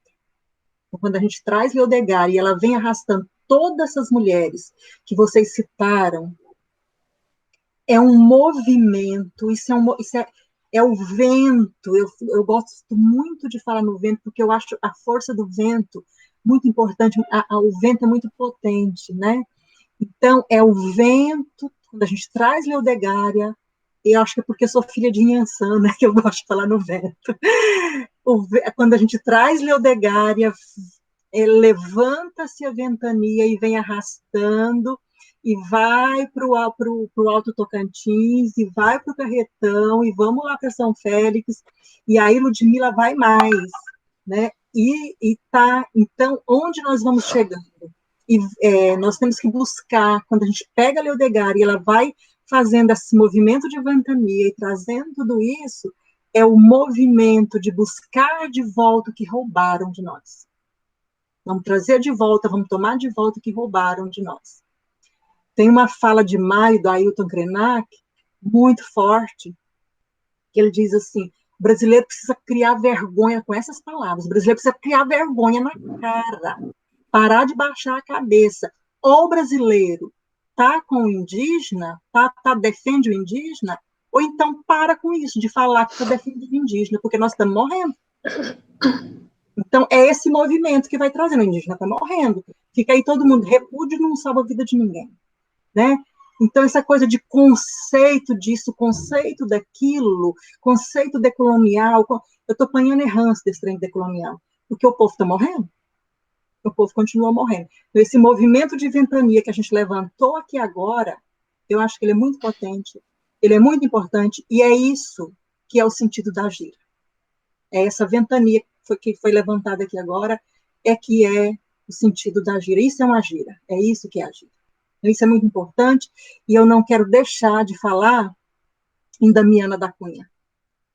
Então, quando a gente traz Leodegária e ela vem arrastando todas essas mulheres que vocês citaram, é um movimento, isso é o vento. Eu gosto muito de falar no vento, porque eu acho a força do vento muito importante, o vento é muito potente, né? Então, é o vento, quando a gente traz Leodegária, eu acho que é porque eu sou filha de Inhansã, né, que eu gosto de falar no vento. Quando a gente traz Leodegária, levanta-se a ventania e vem arrastando, e vai para o Alto Tocantins, e vai para o Carretão, e vamos lá para São Félix, e aí Ludmila vai mais, né? E tá, então, onde nós vamos chegando? E nós temos que buscar, quando a gente pega a Leodegária e ela vai fazendo esse movimento de ventania e trazendo tudo isso, é o movimento de buscar de volta o que roubaram de nós. Vamos trazer de volta, vamos tomar de volta o que roubaram de nós. Tem uma fala de Maio, do Ailton Krenak, muito forte, que ele diz assim, o brasileiro precisa criar vergonha com essas palavras, o brasileiro precisa criar vergonha na cara, parar de baixar a cabeça. Ou o brasileiro tá com o indígena, defende o indígena, ou então para com isso, de falar que está defendendo o indígena, porque nós estamos morrendo. Então, é esse movimento que vai trazendo, o indígena está morrendo. Fica aí todo mundo, repúdio não salva a vida de ninguém, né? Então, essa coisa de conceito disso, conceito daquilo, conceito decolonial, eu estou apanhando errância desse trem decolonial, porque o povo está morrendo. O povo continua morrendo. Então, esse movimento de ventania que a gente levantou aqui agora, eu acho que ele é muito potente, ele é muito importante, e é isso que é o sentido da gira. É essa ventania que foi levantada aqui agora, que é o sentido da gira. Isso é uma gira, é isso que é a gira. Então, isso é muito importante, e eu não quero deixar de falar em Damiana da Cunha.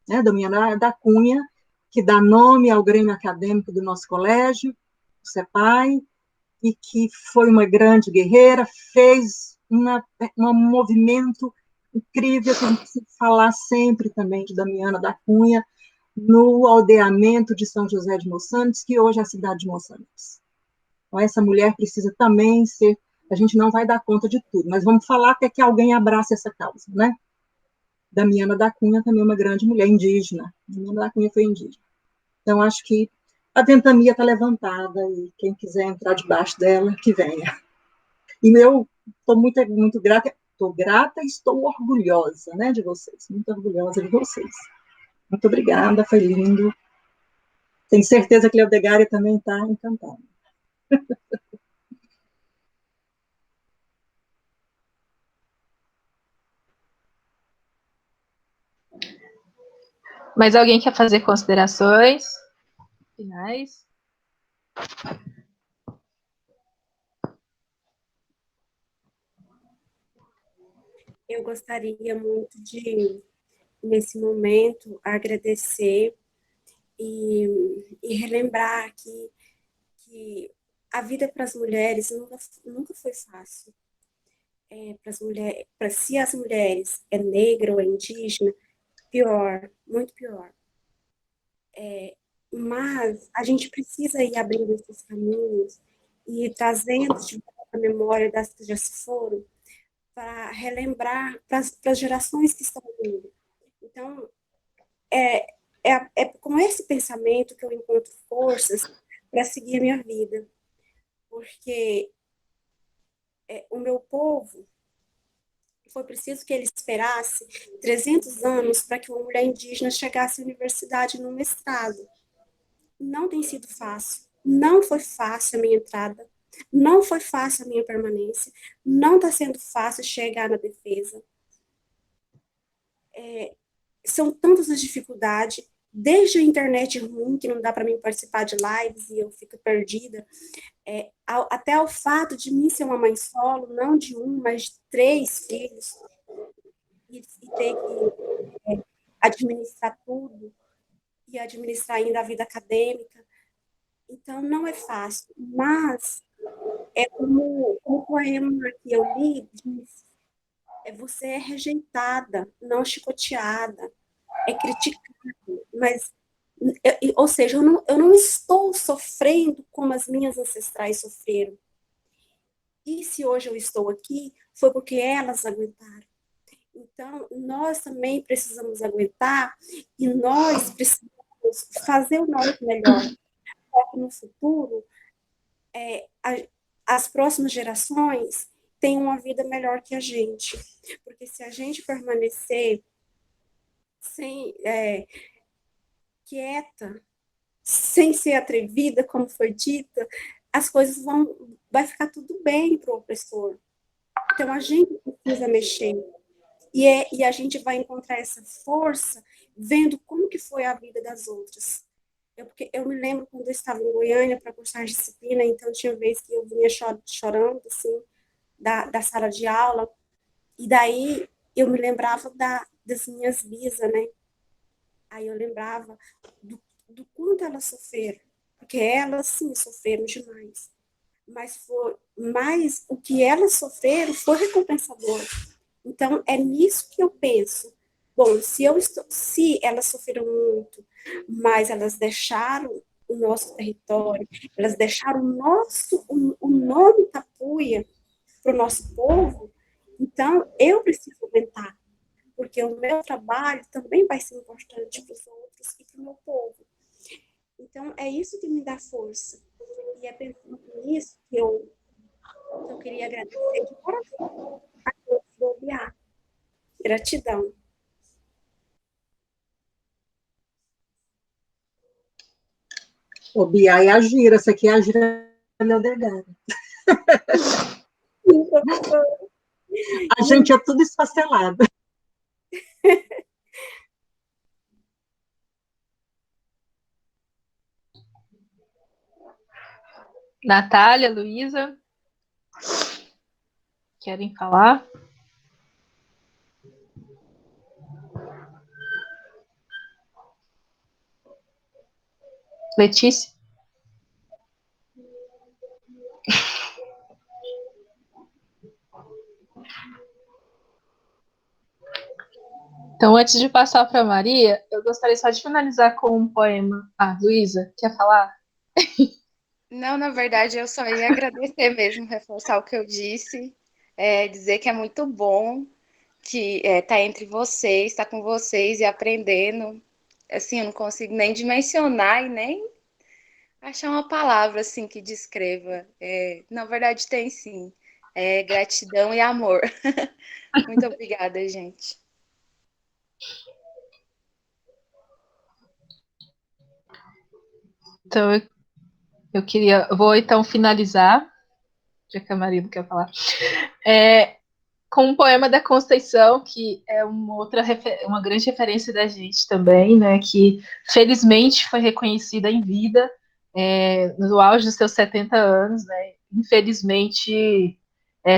Né? Damiana da Cunha, que dá nome ao Grêmio Acadêmico do nosso colégio, o CEPAI, e que foi uma grande guerreira, fez um movimento incrível, que a gente precisa falar sempre também de Damiana da Cunha, no aldeamento de São José de Moçambique, que hoje é a cidade de Moçambique. Então, essa mulher precisa também ser, a gente não vai dar conta de tudo, mas vamos falar até que alguém abrace essa causa, né? Damiana da Cunha também é uma grande mulher indígena, Damiana da Cunha foi indígena. Então, acho que a ventania está levantada, e quem quiser entrar debaixo dela, que venha. E eu estou muito grata, e estou orgulhosa, né, de vocês, muito orgulhosa de vocês. Muito obrigada, foi lindo. Tenho certeza que Leodegária também está encantada. Mais alguém quer fazer considerações finais? Eu gostaria muito de, nesse momento, agradecer e relembrar que a vida para as mulheres nunca foi fácil. Para as mulheres, se as mulheres é negra ou é indígena, pior, muito pior. Mas a gente precisa ir abrindo esses caminhos e trazendo de volta a memória das que já se foram, para relembrar para as gerações que estão vindo. Então, é com esse pensamento que eu encontro forças para seguir a minha vida. Porque o meu povo, foi preciso que ele esperasse 300 anos para que uma mulher indígena chegasse à universidade no mestrado. Não tem sido fácil. Não foi fácil a minha entrada. Não foi fácil a minha permanência. Não está sendo fácil chegar na defesa. São tantas as dificuldades, desde a internet ruim, que não dá para mim participar de lives e eu fico perdida, até ao fato de mim ser uma mãe solo, não de um, mas de 3 filhos, e ter que administrar tudo, e administrar ainda a vida acadêmica. Então, não é fácil, mas como o poema que eu li diz, você é rejeitada, não chicoteada, é criticada, mas, ou seja, eu não estou sofrendo como as minhas ancestrais sofreram. E se hoje eu estou aqui, foi porque elas aguentaram. Então, nós também precisamos aguentar e nós precisamos fazer o nosso melhor, para que no futuro as próximas gerações tenham uma vida melhor que a gente. Porque se a gente permanecer quieta, sem ser atrevida, como foi dita, as coisas vai ficar tudo bem para o opressor. Então, a gente precisa mexer. E a gente vai encontrar essa força vendo como que foi a vida das outras. Porque eu me lembro quando eu estava em Goiânia para cursar disciplina, então tinha vez que eu vinha chorando, assim, da sala de aula, e daí eu me lembrava das minhas bisas, né? Aí eu lembrava do quanto elas sofreram, porque elas, sim, sofreram demais. Mas o que elas sofreram foi recompensador. Então, é nisso que eu penso. Bom, se elas sofreram muito, mas elas deixaram o nosso território, elas deixaram o nome Tapuia para o nosso povo, Então, eu preciso aguentar, porque o meu trabalho também vai ser importante para os outros e para o meu povo. Então, é isso que me dá força. E é pensando nisso que eu queria agradecer de coração a todos do OBA. Gratidão. O Bia e a Gira, essa aqui é a Gira Leodegara. A gente é tudo esfacelado. Natália, Luísa, querem falar? Letícia? Então, antes de passar para a Maria, eu gostaria só de finalizar com um poema. Ah, Luísa, quer falar? Não, na verdade, eu só ia agradecer mesmo, reforçar o que eu disse, dizer que é muito bom que tá entre vocês, tá com vocês e aprendendo. Assim, eu não consigo nem dimensionar e nem achar uma palavra assim que descreva. Na verdade, tem sim. Gratidão e amor. Muito obrigada, gente. Então, eu vou então finalizar, já que a Maria não quer falar, com um poema da Conceição, que é uma grande referência da gente também, né, que felizmente foi reconhecida em vida, no auge dos seus 70 anos, né, infelizmente,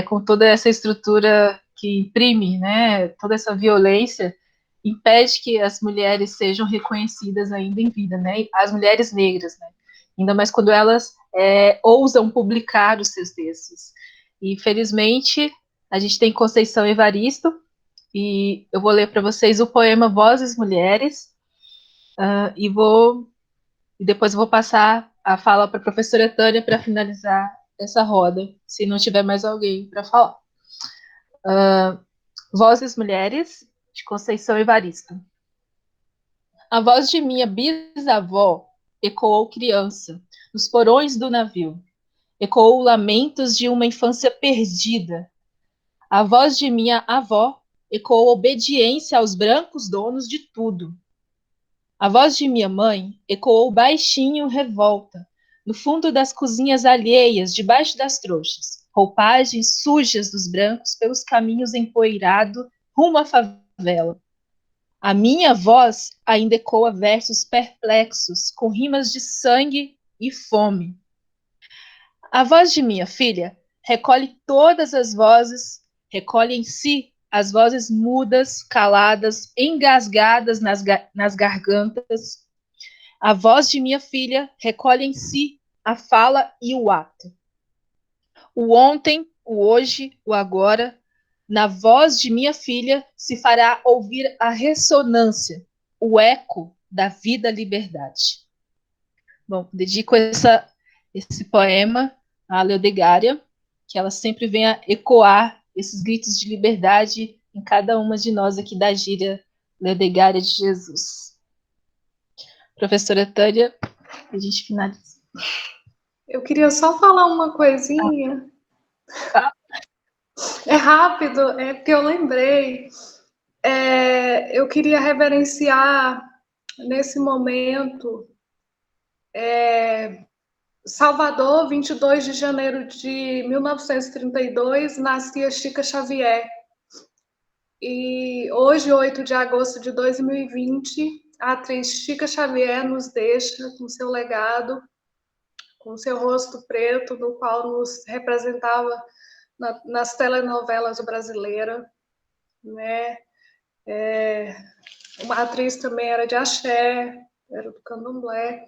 com toda essa estrutura que imprime, né, toda essa violência, impede que as mulheres sejam reconhecidas ainda em vida, né, as mulheres negras, né, ainda mais quando elas ousam publicar os seus textos. E, felizmente, a gente tem Conceição Evaristo, e eu vou ler para vocês o poema Vozes Mulheres, e depois eu vou passar a fala para a professora Tânia para finalizar essa roda, se não tiver mais alguém para falar. Vozes Mulheres, de Conceição Evaristo. A voz de minha bisavó ecoou criança, nos porões do navio. Ecoou lamentos de uma infância perdida. A voz de minha avó ecoou obediência aos brancos donos de tudo. A voz de minha mãe ecoou baixinho revolta, no fundo das cozinhas alheias, debaixo das trouxas, roupagens sujas dos brancos pelos caminhos empoeirados rumo à favela. A minha voz ainda ecoa versos perplexos, com rimas de sangue e fome. A voz de minha filha recolhe todas as vozes, recolhe em si as vozes mudas, caladas, engasgadas nas gargantas. A voz de minha filha recolhe em si a fala e o ato. O ontem, o hoje, o agora, na voz de minha filha se fará ouvir a ressonância, o eco da vida-liberdade. Bom, dedico esse poema à Leodegária, que ela sempre venha ecoar esses gritos de liberdade em cada uma de nós aqui da gíria Leodegária de Jesus. Professora Tânia, a gente finaliza. Eu queria só falar uma coisinha. É rápido, é porque eu lembrei. Eu queria reverenciar, nesse momento, Salvador, 22 de janeiro de 1932, nascia Chica Xavier. E hoje, 8 de agosto de 2020, a atriz Chica Xavier nos deixa com seu legado, com seu rosto preto, no qual nos representava nas telenovelas brasileiras, né? Uma atriz também era de axé, era do candomblé.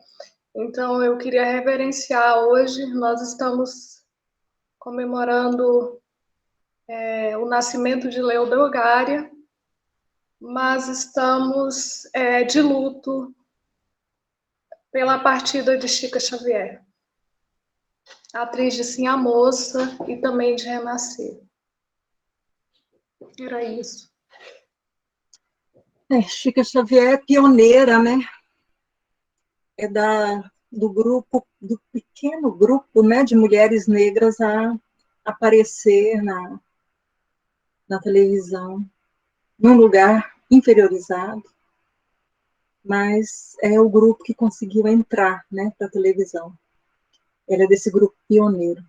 Então, eu queria reverenciar hoje. Nós estamos comemorando o nascimento de Leodegária, mas estamos de luto pela partida de Chica Xavier, atriz de Sim a Moça e também de Renascer. Era isso. Chica Xavier é pioneira, né? É do grupo, do pequeno grupo, né, de mulheres negras a aparecer na televisão, num lugar inferiorizado, mas é o grupo que conseguiu entrar, né, para a televisão. Ela é desse grupo pioneiro.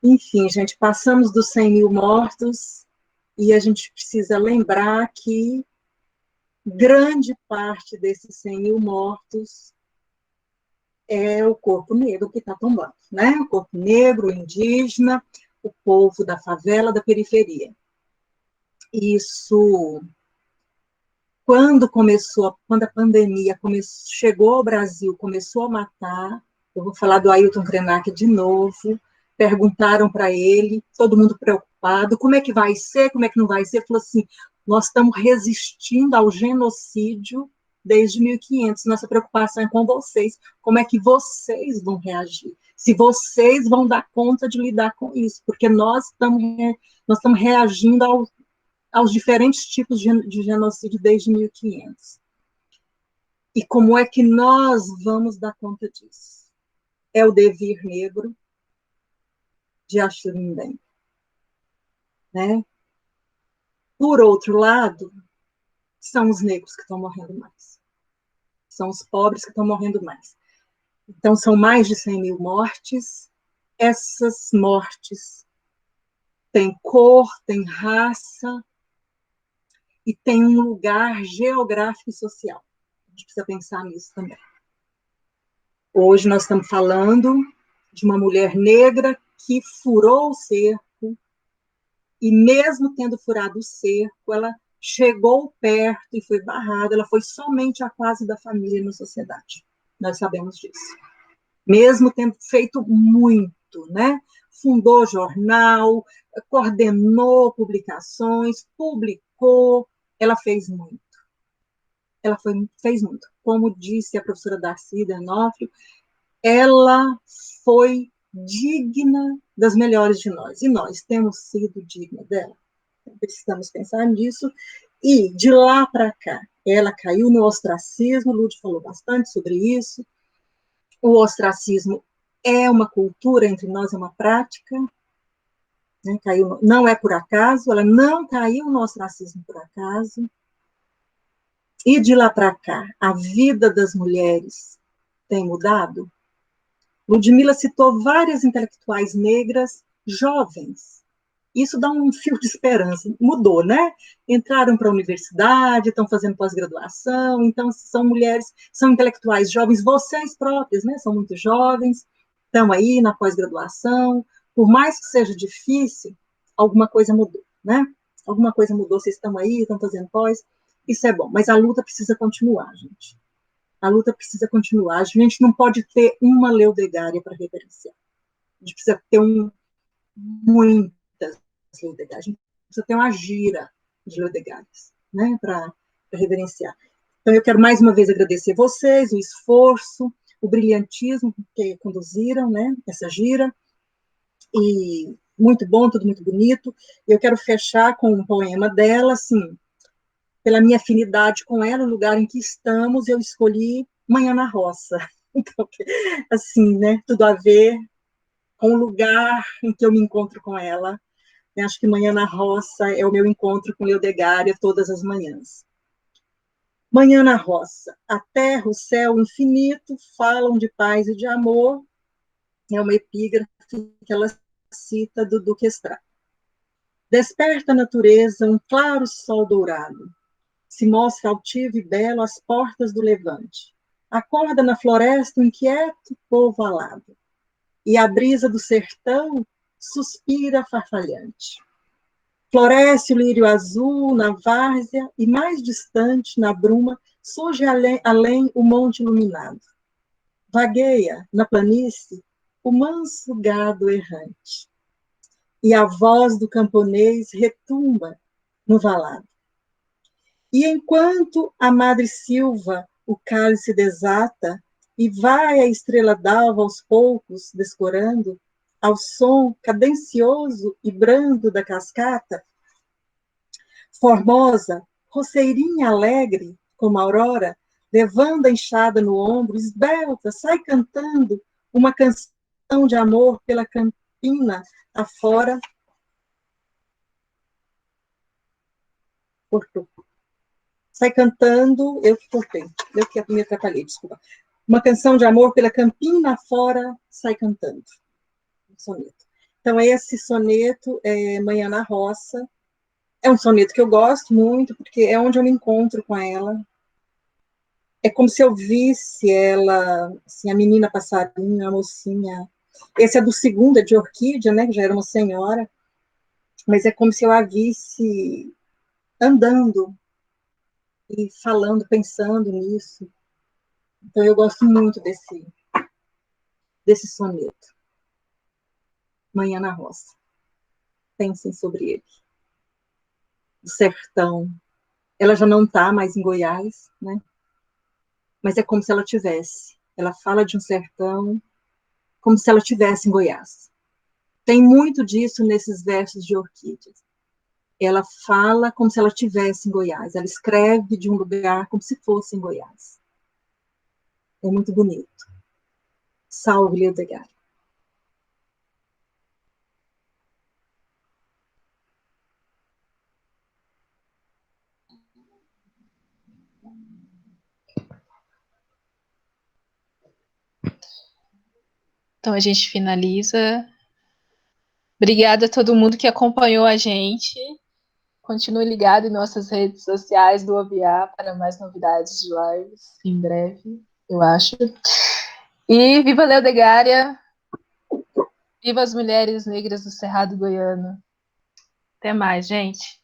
Enfim, gente, passamos dos 100 mil mortos e a gente precisa lembrar que grande parte desses 100 mil mortos é o corpo negro que está tombando, né? O corpo negro, o indígena, o povo da favela, da periferia. Isso, quando a pandemia chegou ao Brasil, começou a matar, eu vou falar do Ailton Krenak de novo, perguntaram para ele, todo mundo preocupado, como é que vai ser, como é que não vai ser, ele falou assim, nós estamos resistindo ao genocídio desde 1500, nossa preocupação é com vocês, como é que vocês vão reagir, se vocês vão dar conta de lidar com isso, porque nós estamos reagindo aos diferentes tipos de genocídio desde 1500. E como é que nós vamos dar conta disso? É o devir negro de Achille Mbembe, né? Por outro lado, são os negros que estão morrendo mais. São os pobres que estão morrendo mais. Então, são mais de 100 mil mortes. Essas mortes têm cor, têm raça e têm um lugar geográfico e social. A gente precisa pensar nisso também. Hoje nós estamos falando de uma mulher negra que furou o cerco e mesmo tendo furado o cerco, ela chegou perto e foi barrada, ela foi somente a quase da família na sociedade. Nós sabemos disso. Mesmo tendo feito muito, né? Fundou jornal, coordenou publicações, publicou, ela fez muito. Ela fez muito. Como disse a professora Darcy D'Onofrio, ela foi digna das melhores de nós. E nós temos sido digna dela. Precisamos pensar nisso. E, de lá para cá, ela caiu no ostracismo, o Lúcio falou bastante sobre isso. O ostracismo é uma cultura entre nós, é uma prática. Né? Não é por acaso, ela não caiu no ostracismo por acaso. E de lá para cá, a vida das mulheres tem mudado? Ludmila citou várias intelectuais negras jovens. Isso dá um fio de esperança. Mudou, né? Entraram para a universidade, estão fazendo pós-graduação, então são mulheres, são intelectuais jovens, vocês próprias, né? São muito jovens, estão aí na pós-graduação. Por mais que seja difícil, alguma coisa mudou, né? Alguma coisa mudou, vocês estão aí, estão fazendo pós. Isso é bom, mas a luta precisa continuar, gente. A luta precisa continuar. A gente não pode ter uma Leodegária para referenciar. A gente precisa ter muitas Leodegárias. A gente precisa ter uma gira de Leodegárias, né, para reverenciar. Então, eu quero mais uma vez agradecer vocês, o esforço, o brilhantismo que conduziram, né, essa gira. E muito bom, tudo muito bonito. Eu quero fechar com um poema dela, assim, pela minha afinidade com ela, o lugar em que estamos, eu escolhi Manhã na Roça. Então, assim, né, tudo a ver com o lugar em que eu me encontro com ela. Eu acho que Manhã na Roça é o meu encontro com Leodegária todas as manhãs. Manhã na Roça. A terra, o céu, o infinito falam de paz e de amor. É uma epígrafe que ela cita do Duque Estrada. Desperta a natureza um claro sol dourado. Se mostra altivo e belo às portas do levante. Acorda na floresta um inquieto povo alado. E a brisa do sertão suspira farfalhante. Floresce o lírio azul na várzea e mais distante, na bruma, surge além o monte iluminado. Vagueia na planície o manso gado errante. E a voz do camponês retumba no valado. E enquanto a madre Silva o cálice desata, e vai a estrela d'alva aos poucos descorando, ao som cadencioso e brando da cascata, Formosa, roceirinha alegre, como a aurora, levando a enxada no ombro, esbelta, sai cantando uma canção de amor pela campina afora. Cortou. Sai cantando, eu que cortei, eu que me atrapalhei, desculpa. Uma canção de amor pela campina afora, sai cantando. Soneto. Então, esse soneto é Manhã na Roça. É um soneto que eu gosto muito, porque é onde eu me encontro com ela. É como se eu visse ela, assim, a menina passarinho, a mocinha. Esse é do segundo, é de Orquídea, né, que já era uma senhora. Mas é como se eu a visse andando e falando, pensando nisso. Então, eu gosto muito desse soneto. Manhã na Roça. Pensem sobre ele. Do sertão. Ela já não está mais em Goiás, né? Mas é como se ela tivesse. Ela fala de um sertão como se ela tivesse em Goiás. Tem muito disso nesses versos de Orquídeas. Ela fala como se ela tivesse em Goiás. Ela escreve de um lugar como se fosse em Goiás. É muito bonito. Salve, Leodegar. Então a gente finaliza. Obrigada a todo mundo que acompanhou a gente. Continue ligado em nossas redes sociais do OBA para mais novidades de lives em breve, eu acho. E viva Leodegária! Viva as mulheres negras do Cerrado Goiano! Até mais, gente!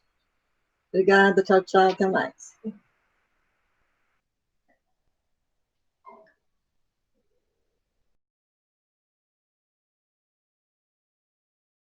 Obrigada, tchau, tchau, até mais.